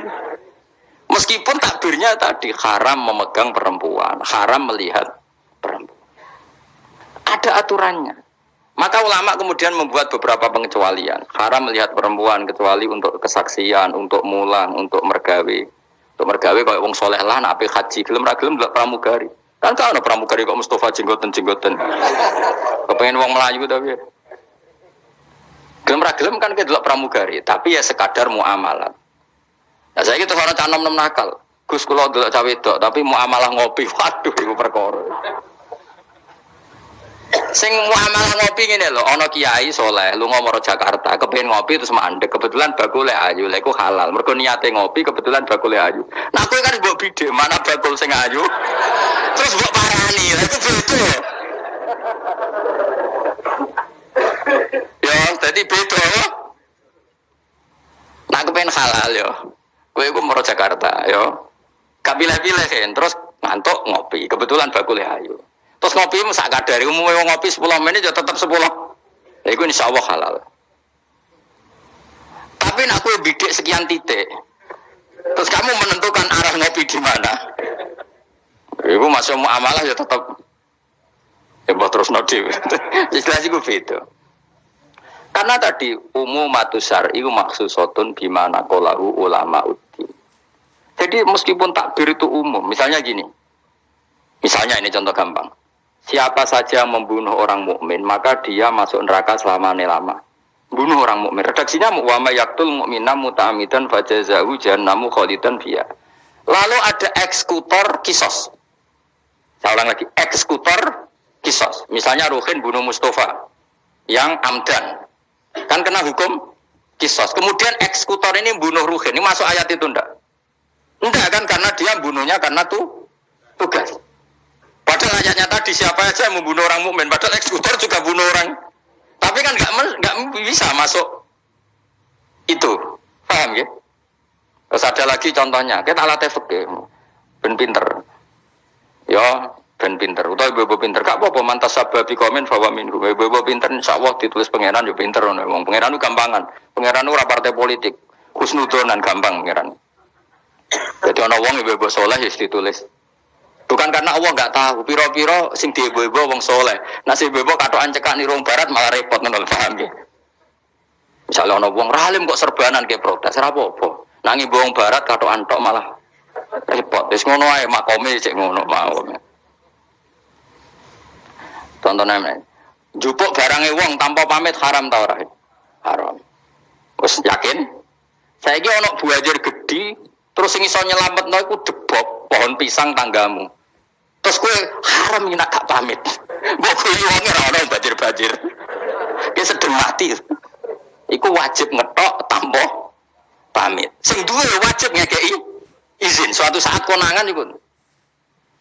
Meskipun takbirnya tadi haram memegang perempuan, haram melihat perempuan. Ada aturannya. Maka ulama kemudian membuat beberapa pengecualian. Haram melihat perempuan kecuali untuk kesaksian, untuk mulang, untuk mergawe. Untuk mergawe kaya wong saleh lah nek ape haji gelem ra gelem ndelok pramugari. Kan ana pramugari kok Mustafa jenggoten-jenggoten. Kepengen wong Melayu tapi. Gelem ra gelem kan kedelok pramugari, tapi ya sekadar muamalah. Nah saiki terus ana cah nom-nom nakal. Gus kula ndelok cah wedok tapi muamalah ngopi. Waduh iku perkara. Sing muamalah ngopi ngene lho, ana kiai saleh lunga maro Jakarta, kepengin ngopi terus mandek, kebetulan bakule ayu, lha iku halal. Mergo niate ngopi kebetulan bakule ayu. Nah kowe kan mbok bidhe, mana bakul sing ayu? Terus mbok parani, lha iku beda. Ya, dadi beda. Nah kepengin halal yo. Kowe iku maro Jakarta yo. Kapilih-pilih kan, terus ngantuk ngopi, kebetulan bakule ayu. Terus ngopi sak kadare umumnya ngopi 10 menit ya tetap 10. Lah iku insyaallah halal. Tapi nek kowe bidik sekian titik. Terus kamu menentukan arah ngopi di mana. Iku masuk muamalah ya tetap ya terus nodi. Jelas iku beda. Karena tadi umumatus syar'i iku makhsusatun bimana qalahu ulama uddin. Jadi meskipun takbir itu umum, misalnya gini. Misalnya ini contoh gampang. Siapa saja yang membunuh orang mukmin maka dia masuk neraka selama-lama. Bunuh orang mukmin. Redaksinya wa may yaqtul mu'mina muta'ammidan fajazahu jahannamu khalidan fiha. Lalu ada eksekutor kisos. Saya ulang lagi, eksekutor kisos. Misalnya Ruhin bunuh Mustafa yang amdan. Kan kena hukum kisos. Kemudian eksekutor ini bunuh Ruhin. Ini masuk ayat itu enggak? Enggak kan, karena dia bunuhnya karena tugas. Padahal ayatnya tadi siapa aja yang membunuh orang mukmin. Padahal eksekutor juga bunuh orang. Tapi kan enggak bisa masuk itu. Paham ya? Terus ada lagi contohnya. Kita alat fikih. Ben pinter. Ya, ben pinter. Utawa ibu pinter. Gak apa-apa mantas sababi komen bahwa minhu. Ibu pinter insyaallah ditulis pangeran yo pinter ngono. Wong pangeran ku gampangan. Pangeran ora partai politik. Husnudonan gampang pangeran. Jadi ana wong ibu saleh wis ditulis. Bukan karena Allah enggak tahu. Piro-piro sing di ibu wong saleh. Nah si ibu katokan cekak ni rong barat malah repot ngono paham nggih. Misalnya ana wong ralim kok serbanan ke protes ora apa-apa. Nang ibu wong barat katokan tok malah repot. Wis ngono ae makome cek ngono mau. Contohnya, jupuk barangnya wong tanpa pamit haram tau ora? Haram. Wis yakin? Saiki ana buajar gede, terus sing iso nyelametno iku debok pohon pisang tanggamu. Terus kowe haram yen gak pamit. Mbok kuwi wong ora ono banjir-banjir. Ki sedeng mati. Iku wajib ngetok tanpa pamit. Sing duwe wajib ngekeki izin suatu saat konangan iku.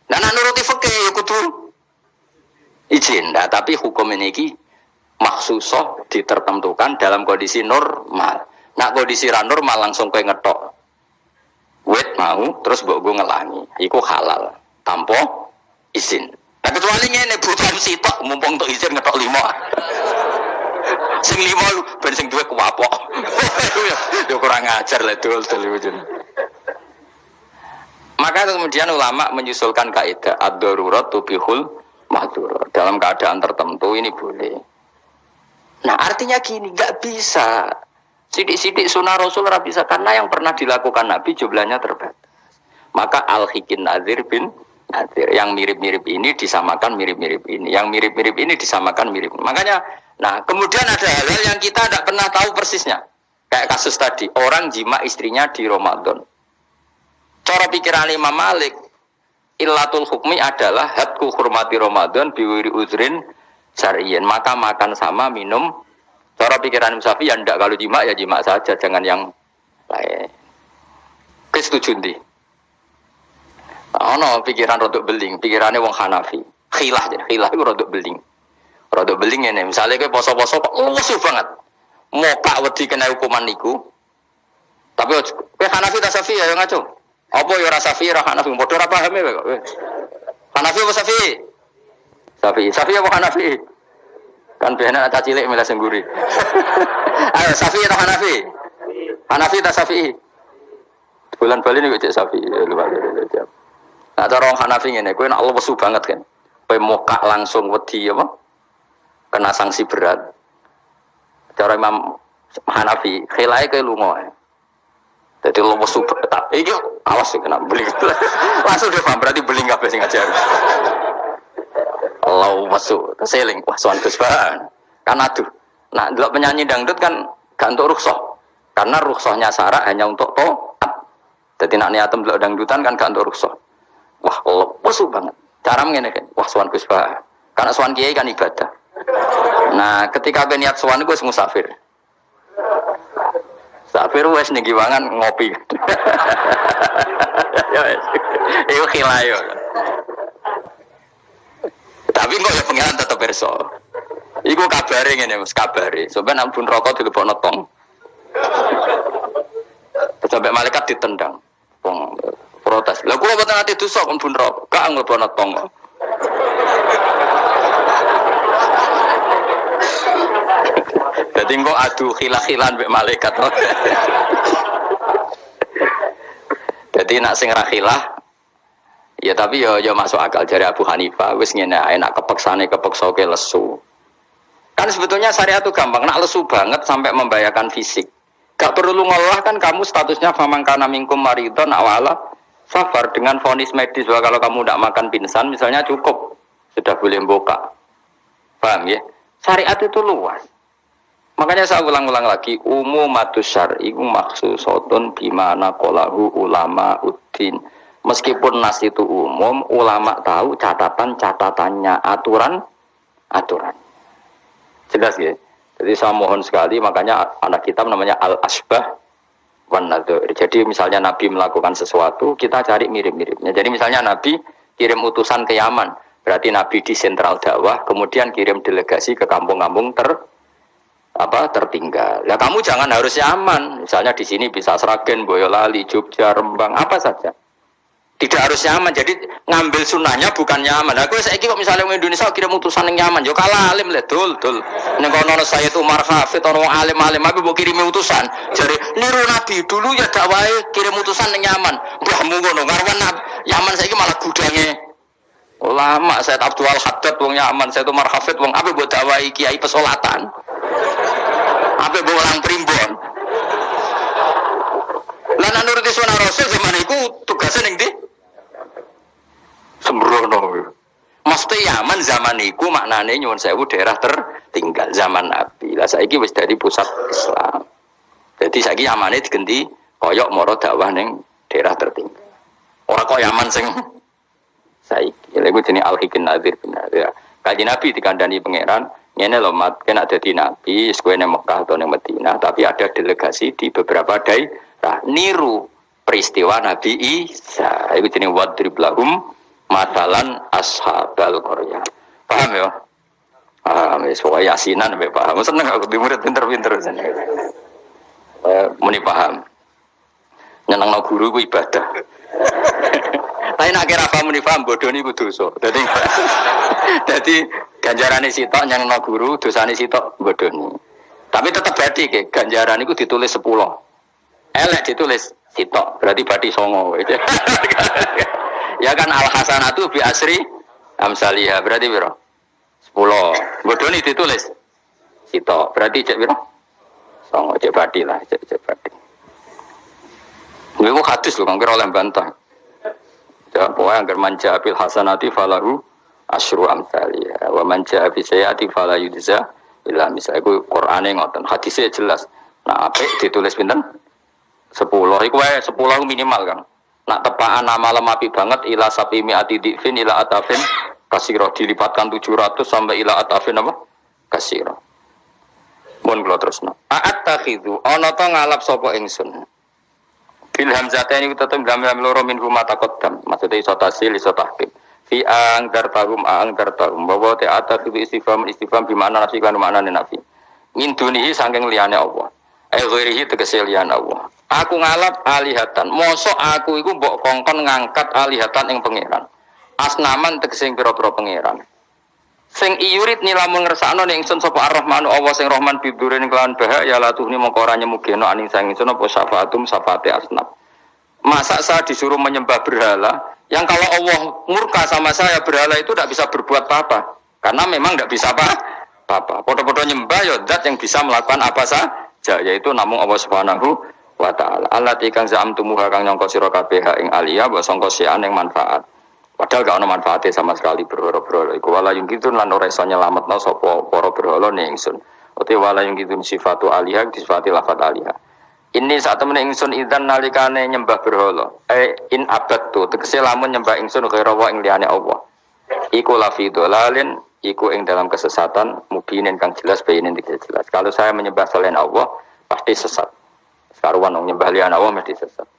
Nah nek nuruti fikih kudu izin. Nah, tapi hukum ini maksusoh ditertentukan dalam kondisi normal. Nak kondisi normal langsung kowe ngetok. Wet mau terus mbok go ngelangi. Iku halal tanpa izin. Nah kecuali ngene bukan sitok mumpung untuk izin ngetok 5. Sing 5 ben sing duwe kuwapok. Yo kurang ajar lah dul. Maka kemudian ulama menyusulkan kaidah ad-darurat tubihul mahdzur. Dalam keadaan tertentu ini boleh. Nah artinya gini, nggak bisa. Sidik-sidik sunnah Rasul nggak bisa karena yang pernah dilakukan Nabi jumlahnya terbatas. Maka al-hikin nazir bin nazir. Yang mirip-mirip ini disamakan mirip-mirip ini. Yang mirip-mirip ini disamakan mirip. Makanya, nah kemudian ada hal-hal yang kita tidak pernah tahu persisnya. Kayak kasus tadi, orang jima istrinya di Ramadan. Cara pikiran Imam Malik, illatul hukmi adalah hadku hurmati Ramadan biwiri uzrin syar'iyyin. Maka makan sama minum. Cara pikiran Imam Syafi'i ya ndak, kalau jima ya jima saja, jangan yang lain. Kesetuju ndi? Ono pikiran rodok beling, pikirannya wong Hanafi. Khilah jadi, khilah itu rodok beling. Rodok beling ini, misalnya kowe poso-poso kok lusuh banget. Mokak wedi kena hukuman niku. Tapi kowe Hanafi ta Syafi'i ya ngaco. Apa ya ora Syafi'i ra Hanafi, padha ora paham ya kok. Hanafi apa Syafi'i? Syafi'i apa Hanafi? Kan benar ada cilik milih sengguri. Ayo Syafi'i atau Hanafi? Hanafi atau Syafi'i? Bulan Bali ini cek Syafi'i. Nah cara orang Hanafi ini, kowe nak lesu banget kan. Kowe mokak langsung wedi apa? Kena sanksi berat. Cara Imam Hanafi, khilai kowe lunga. Jadi lesu tak. Iki awas kena beling. Langsung dia paham berarti beling kabeh sing ngajar. Allah masuk seling wah sowan Gus Bahan. Kan aduh. Nah, delok penyanyi dangdut kan gak untuk rukhsah. Karena rukhsahnya syarak hanya untuk taat. Jadi nak niatem delok dangdutan kan gak untuk rukhsah. Wah, lesu banget. Cara ngene kan. Wah, sowan Gus Bahan. Karena sowan kiai kan ibadah. Nah, ketika kowe niat sowan iku wis musafir. Musafir wis ning giwangan ngopi. Ya wis. Iku khilayo. Tapi kok ya pengiran tetap perso. Iku kabare ngene Mas, kabare. Sampeyan ampun rokok dilebokno tong. Sampai malaikat ditendang. Wong protes. Lah kula mboten ati dosa kon pun rokok, gak nglebokno tong. Dadi kok adu khilah-khilan mbek malaikat. Dadi nak sing ra khilah ya tapi ya masuk akal dari Abu Hanifah wis ngene enak kepeksane kepeksa ke lesu. Kan sebetulnya syariat itu gampang, nak lesu banget sampai membahayakan fisik. Gak perlu ngolah kan kamu statusnya famangkana minkum maridon awala safar dengan vonis medis bahwa kalau kamu tidak makan pingsan misalnya cukup sudah boleh buka. Paham ya? Syariat itu luas. Makanya saya ulang-ulang lagi umumatus syar'i maksusotun bimana qalahu ulama uddin. Meskipun nas itu umum, ulama tahu catatan-catatannya, aturan. Jelas ya? Jadi saya mohon sekali, makanya anak kitab namanya Al-Asbah wan Nadhair. Jadi misalnya Nabi melakukan sesuatu, kita cari mirip-miripnya. Jadi misalnya Nabi kirim utusan ke Yaman, berarti Nabi di sentral dakwah, kemudian kirim delegasi ke kampung-kampung tertinggal. Ya kamu jangan harus Yaman. Misalnya di sini bisa Sragen, Boyolali, Jogja, Rembang, apa saja. Tidak harus Yaman. Jadi ngambil sunnahnya bukan Yaman. Aku saiki kok misalnya orang Indonesia kirim utusan yang Yaman, yo kalah alim le dul. Ning kono saya itu Umar Hafid orang alim-alim tapi mau kirim utusan. Jadi niru Nabi dulu ya dakwahe kirim utusan yang Yaman. Mbahmu ngono ngarwan Yaman saiki malah gudange ulama. Saya Abdul Haddad wong Yaman, saya Umar Hafid wong apa buat dakwahi kiai pesolatan. Apa bolang primbon. Lah nek nuruti sunah Rasul zaman iku tugasnya ning ndi? Sembrono. Mesti Yaman zaman iku maknane nyuwun sewu daerah tertinggal zaman Nabi. Lah saiki wis dari pusat Islam. Jadi saiki Yamane digenti koyok moro dakwah ning daerah tertinggal. Ora kok Yaman sing saiki. Lha iku jenenge Al-Hikin Nadir benar ya. Kanjeng Nabi dikandani pangeran, ngene lho mat kena dadi nabi, wis kowe ning Mekah atau ning Madinah, tapi ada delegasi di beberapa daerah niru peristiwa Nabi Isa. Iku jenenge wadrib lahum matalan ashabal qaryah. Paham ya? Wis wae yasinan mbek paham. Seneng aku di murid pinter-pinter jane. Muni paham. Nyenengno guru ku ibadah. Tapi nek kira paham muni paham bodho niku dosa. Dadi ganjarane sitok nyenengno guru, dosane sitok bodhoni. Tapi tetep berarti ke ganjaran iku ditulis 10. Elek ditulis sitok, berarti badi 9. Ya kan al hasanatu bi asri amsalihah, berarti piro? 10. Bodoni ditulis sitok, berarti cek piro? 9 cek badi lah, cek badi. Niku hadis lho kang kira oleh bantah. Ya pokoke anggar manja bil hasanati falahu asyru amsalihah wa manja bi sayyiati fala yujza illa misal. Iku Qur'ane ngoten, hadise jelas. Nah, apik ditulis pinten? 10. Iku wae 10 minimal, Kang. Nak tepaan malam api banget ila sapi mi'ati difin ila atafin kasiro dilipatkan 700 sampai ila atafin apa? Kasiro. Mun kula terusno. A'attakhidhu ana ta ngalap sapa ingsun. Bil hamzataini tetep gambar loro min huma taqaddam. Maksude iso tasil iso tahqiq. Fi ang dartahum bahwa ta'attakhidhu istifham bi makna nafi kan maknane nafi. Min dunihi saking liyane Allah. Ghairihi tegese liyane Allah. Aku ngalap alihatan. Mosok aku iku mbok kongkon ngangkat alihatan ing pangeran. Asnaman tegese pira-pira pangeran. Sing iyurit nilamun ngersakno ning ingsun sapa Ar-Rahmanu Allah sing Rahman bidurin kelawan bahaya latuhni mongko ora nyemugeno aning sang ingsun apa syafaatum syafaate asnab. Masa saya disuruh menyembah berhala yang kalau Allah murka sama saya berhala itu tidak bisa berbuat apa-apa. Karena memang tidak bisa apa-apa. Podo-podo nyembah ya zat yang bisa melakukan apa saja, yaitu namung Allah Subhanahu wa ta'ala. Allati kang za'amtumuha kang nyangka sira kabeh ing aliyah wa sangka sian ing manfaat. Padahal gak ono manfaate sama sekali berhala-berhala iku wala yung kitun lan ora iso nyelametno sapa para berhala ning ingsun. Uti wala yung kitun sifatu aliyah disifati lafat aliyah. Ini saat temen ingsun idzan nalikane nyembah berhala. In abadtu tegese lamun nyembah ingsun kira wa ing liyane Allah. Iku lafi dolalin iku ing dalam kesesatan mubinin kang jelas bayinin tidak jelas. Kalau saya menyembah selain Allah pasti sesat. Karuan nyembah liyane Allah mesti sesat.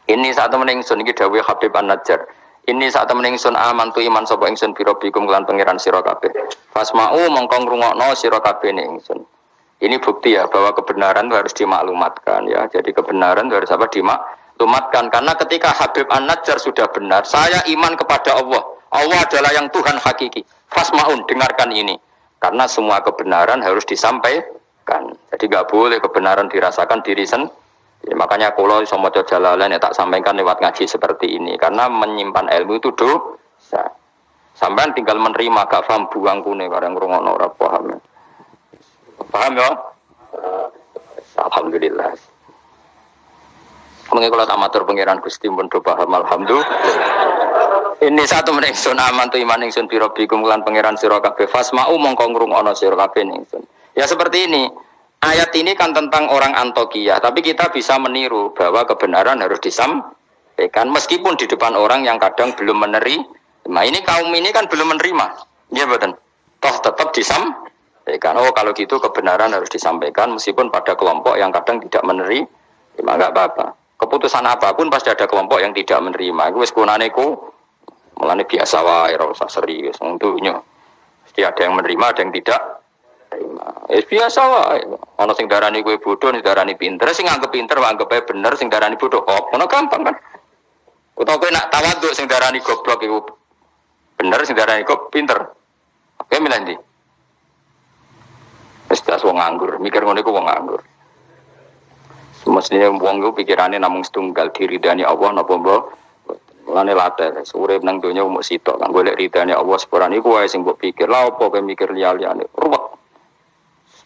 Ini saat temen ingsun iki dawuh Habib An-Najjar. Ini saat temen ingsun amantu iman sapa ingsun biro bikum kelan pangeran sira kabeh. Fasma'u mongko ngrungokno sira kabeh ning ingsun. Ini bukti ya bahwa kebenaran itu harus dimaklumatkan ya. Jadi kebenaran itu harus apa dimaklumatkan karena ketika Habib An-Najjar sudah benar, saya iman kepada Allah. Allah adalah yang Tuhan hakiki. Fasma'un dengarkan ini. Karena semua kebenaran harus disampaikan. Jadi enggak boleh kebenaran dirasakan diri sendiri. Ya, makanya kalau iso maca Jalalain ya tak sampaikan lewat ngaji seperti ini karena menyimpan ilmu itu dosa. Sampean tinggal menerima gak paham buang kune bareng ngrungokno ora paham. Paham ya? Alhamdulillah. Mengko kula tak matur pangeran Gusti pun do paham alhamdulillah. Ini satu meneh sun aman tu iman ingsun pira bikum lan pangeran sira kabeh fasma'u mongko ngrungokno sira kabeh ingsun. Ya seperti ini. Ayat ini kan tentang orang Antokiyah, tapi kita bisa meniru bahwa kebenaran harus disampaikan meskipun di depan orang yang kadang belum menerima. Nah, ini kaum ini kan belum menerima. Iya betul. Toh tetap Ya kan, oh kalau gitu kebenaran harus disampaikan meskipun pada kelompok yang kadang tidak menerima, nggak apa-apa. Keputusan apapun pasti ada kelompok yang tidak menerima. Itu wis kunane ku mulane biasa wae ora usah serius untuknya. Mesti ada yang menerima, ada yang tidak menerima. Biasa wae. Ana sing darani kowe bodoh, sing darani pinter, sing nganggep pinter anggap ae bener, sing darani bodoh kok. Ngono gampang kan. Utawa kowe nak tawaduk sing darani goblok iku bener, sing darani kok pinter. Oke milih ndi? Wis wong nganggur, mikir ngono iku wong nganggur. Semestinya wong iku pikirane namung setunggal diridani Allah napa mbok. Mulane latih urip nang donya mung sitok kan golek ridane Allah sepurane iku wae sing mbok pikir. Lah opo kowe mikir liya-liyane? Ruwet.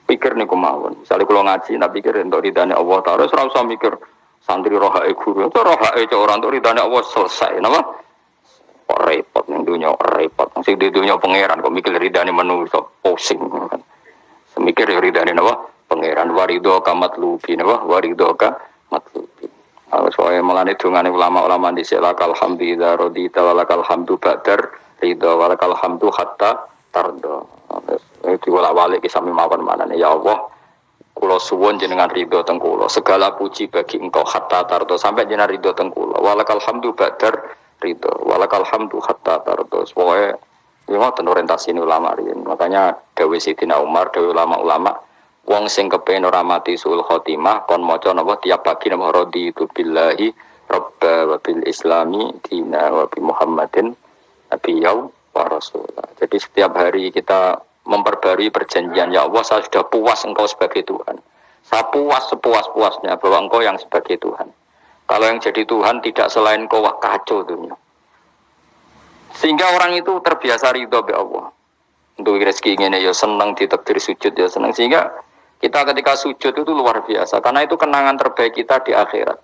Pikir niku mawon. Misale kula ngaji nak pikir entuk ridane Allah terus ora usah mikir santri rohake guru. Itu rohake cek ora entuk ridane Allah selesai napa? Kok repot ning donya repot. Sing di donya pangeran kok mikir ridane manusa pusing kan. Semikir ya ridane napa pangeran warido ka matlubi napa warido ka matlubi. Soale melane dongane ulama-ulama dhisik lakal hamdu idza radita walakal hamdu ba'dar ridha walakal hamdu hatta tarda. Itu wala-wali ki sami mawon manane ya Allah kula suwun jenengan ridho teng kula segala puji bagi engkau hatta tarda sampai jenengan ridho teng kula walakal hamdu ba'dar ridha walakal hamdu hatta tarda. Soale ya ngoten orientasi ini ulama riyen. Makanya dawuh Sidina Umar, dawuh ulama-ulama, wong sing kepen ora mati suul khotimah kon maca napa tiap pagi napa raditu billahi rabba wa bil islami dina wa bi Muhammadin nabiyyu wa rasulah. Jadi setiap hari kita memperbarui perjanjian, ya Allah saya sudah puas engkau sebagai Tuhan. Saya puas sepuas-puasnya bahwa engkau yang sebagai Tuhan. Kalau yang jadi Tuhan tidak selain engkau, wah kacau dunia. Sehingga orang itu terbiasa ridho be Allah. Untuk rezeki ini ya senang ditakdir sujud ya senang. Sehingga kita ketika sujud itu luar biasa. Karena itu kenangan terbaik kita di akhirat.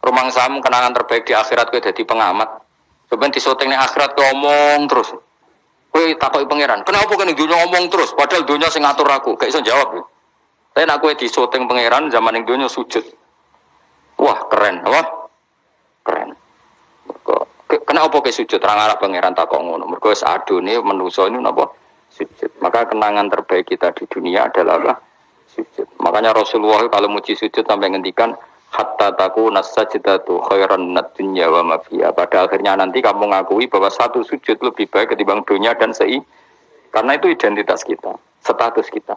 Rumang samu kenangan terbaik di akhirat kowe dadi pengamat. Sebenarnya di syuting akhirat kowe omong terus. Kowe takoki pangeran, kenapa kene dunya omong terus? Padahal dunya sing ngatur aku. Gak iso jawab. Tapi nek kowe di syuting pangeran zaman ning dunya sujud. Wah keren, apa? Keren. Kenapa ke sujud terang arah pangeran takok ngono? Mergo wis adone manusa ini napa sujud. Maka kenangan terbaik kita di dunia adalah apa? Sujud. Makanya Rasulullah kalau muji sujud sampai ngendikan hatta takuna sajdatu khairan minad dunya wa ma fiha. Pada akhirnya nanti kamu ngakui bahwa satu sujud lebih baik ketimbang dunia dan karena itu identitas kita, status kita.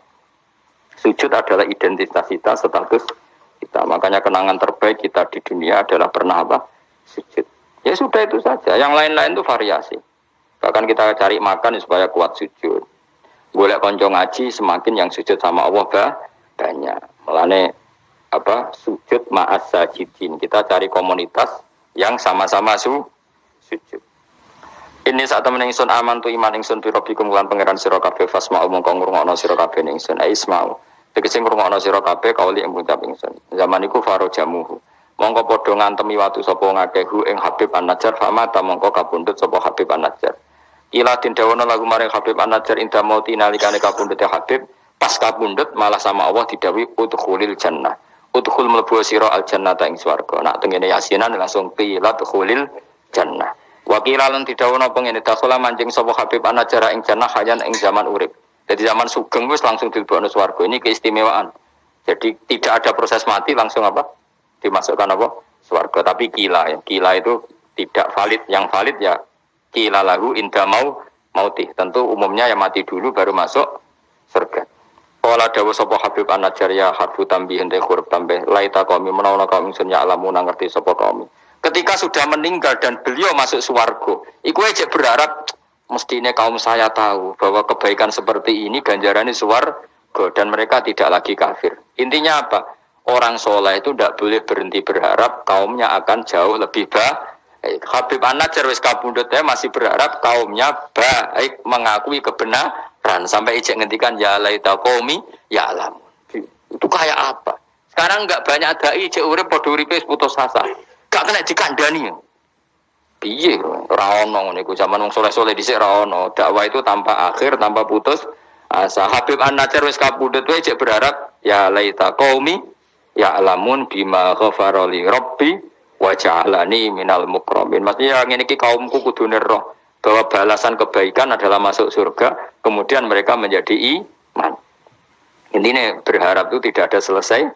Sujud adalah identitas kita, status kita. Makanya kenangan terbaik kita di dunia adalah pernah apa? Sujud. Ya sudah itu saja. Yang lain-lain itu variasi. Bahkan kita cari makan supaya kuat sujud. Golek konco ngaji semakin yang sujud sama Allah banyak. Mulane apa? Sujud ma'as sajidin. Kita cari komunitas yang sama-sama sujud. Ini saat temen ingsun aman tu iman ingsun bi rabbikum lan pangeran sira kabeh fasma'u mongko ngrungokno sira kabeh ingsun isma'u. Tegese ngrungokno sira kabeh kauli ing ngucap ingsun. Zaman iku faro jamuhu. Mongko padha ngantemi watu sapa ngakehu ing Habib An-Najjar fama ta mongko kapundhut sapa Habib An-Najjar. Ila tindawono lagu maring Habib An-Najjar inda mauti nalikane kapundhut Habib pas kapundhut malah sama Allah didhawuhi udkhulil jannah. Udkhul mlebu sira al jannata ing swarga. Nak tengene yasinan langsung qila udkhulil jannah. Wa qila lan tidhawono pengene dakhala manjing sapa Habib An-Najjar ing jannah hayan ing zaman urip. Jadi zaman sugeng wis langsung dilebokno swarga. Ini keistimewaan. Jadi tidak ada proses mati langsung apa? Dimasukkan apa? Swarga. Tapi kila ya. Kila itu tidak valid. Yang valid ya kila lahu inda mauti. Tentu umumnya yang mati dulu baru masuk surga. Qala dawu sapa Habib An-Najjar ya harfu tambih ente huruf tambah laita qaumi menawa kaum ingsun ya alamuna ngerti sapa kaum. Ketika sudah meninggal dan beliau masuk swarga, iku aja berharap mestinya kaum saya tahu bahwa kebaikan seperti ini ganjarannya swarga dan mereka tidak lagi kafir. Intinya apa? Orang soleh itu tidak boleh berhenti berharap kaumnya akan jauh lebih baik. Habib An-Najjar wis kapundhutnya masih berharap kaumnya baik mengakui kebenaran sampai ijek ngendikan ya laita qaumi ya alam. Itu kayak apa? Sekarang enggak banyak dai ijek urip padha uripe putus asa. Gak kena dikandani. Piye ora ono ngene iku zaman wong soleh-soleh dhisik ora ono. Dakwah itu tanpa akhir, tanpa putus asa. Habib An-Najjar wis kapundhut wae ijek berharap ya laita qaumi ya alamun bima ghafara li rabbi wa ja'alani minal mukramin. Maksudnya ngene iki kaumku kudu roh bahwa balasan kebaikan adalah masuk surga, kemudian mereka menjadi iman. Intinya berharap itu tidak ada selesainya.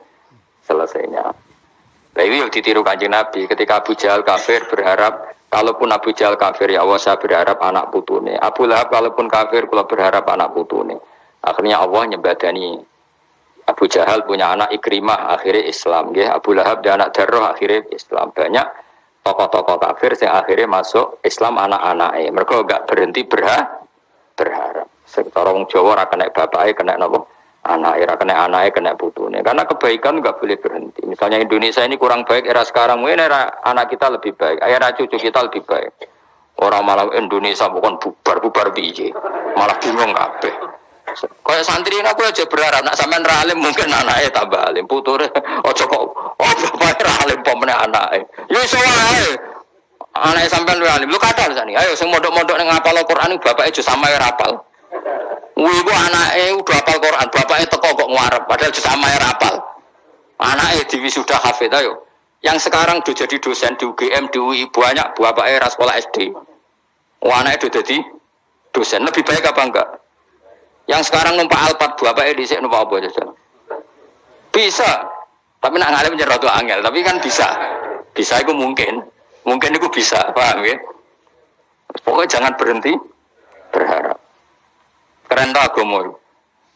Nah ini yang ditiru Kanjeng Nabi ketika Abu Jahal kafir berharap, kalaupun Abu Jahal kafir ya Allah saya berharap anak putune. Abu Lahab kalaupun kafir kula berharap anak putune. Akhirnya Allah nyembadani Abu Jahal punya anak Ikrimah akhirnya Islam, ya. Abu Lahab dan anak Darrah akhirnya Islam. Banyak tokoh-tokoh kafir yang akhirnya masuk Islam anak-anaknya. Mereka enggak berhenti berharap. Sekitar orang Jawa kena bapaknya kena nopo anaknya, kena putune. Karena kebaikan enggak boleh berhenti. Misalnya Indonesia ini kurang baik era sekarang, mungkin era anak kita lebih baik, era cucu kita lebih baik. Orang malah Indonesia bukan bubar piye, malah bingung kabeh. Kayak santri aku aja berharap nak sampean ra alim mungkin anaknya tambah alim, puture aja kok bapake ra alim pomene anake. Ya iso wae. Anake sampean luwih alim. Lu kadal sani. Ayo sing mondok-mondok ning ngapal Al-Qur'an iku bapake aja samae rapal. Kuwi ku anake udah hafal Qur'an, bapake teko kok ngarep padahal aja samae rapal. Anake diwisuda hafid ayo. Yang sekarang udah jadi dosen di UGM, di UI banyak bapake ra sekolah SD. Anake udah jadi dosen, lebih baik apa enggak? Yang sekarang numpak Alphard bapaknya dhisik numpak apa aja. Bisa. Tapi nak ngalim nyerot tuh angel, tapi kan bisa. Bisa itu mungkin. Mungkin itu bisa, paham ya? Pokoknya jangan berhenti berharap. Keren tak agama.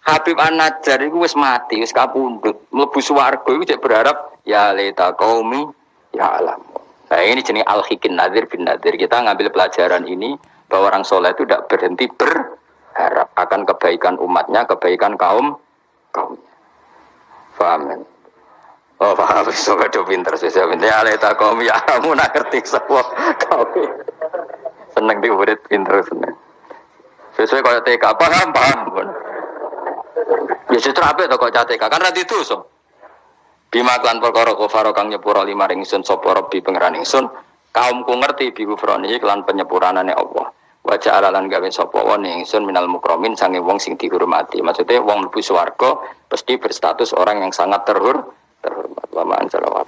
Habib An-Najjar itu wis mati, wis kapundhut. Mlebu swarga iku cek berharap ya laita qaumi ya alam. Nah, ini jenis al-hikin nadir bin nadir. Kita ngambil pelajaran ini bahwa orang soleh itu tidak berhenti berharap akan kebaikan umatnya, kebaikan kaumnya. Paham? Oh paham, so kado pinter, saya pinter. Aleta kaum ya, kamu nak ngerti semua kaum. Seneng diurit pinter seneng. Sesuai kalau TK paham. Ya justru apa itu kok TK kan rati itu so. Bima klan perkara kufaro kang nyepuro lima ringsun sapa Rabbi pangeran ingsun. Kaumku ngerti bi kufroni klan penyepuranane Allah. Wajah alalan gawe sapa wong ingsun minal mukromin sange wong sing dihormati. Maksudnya wong mlebu swarga pasti berstatus orang yang sangat terhormat. Lama anjala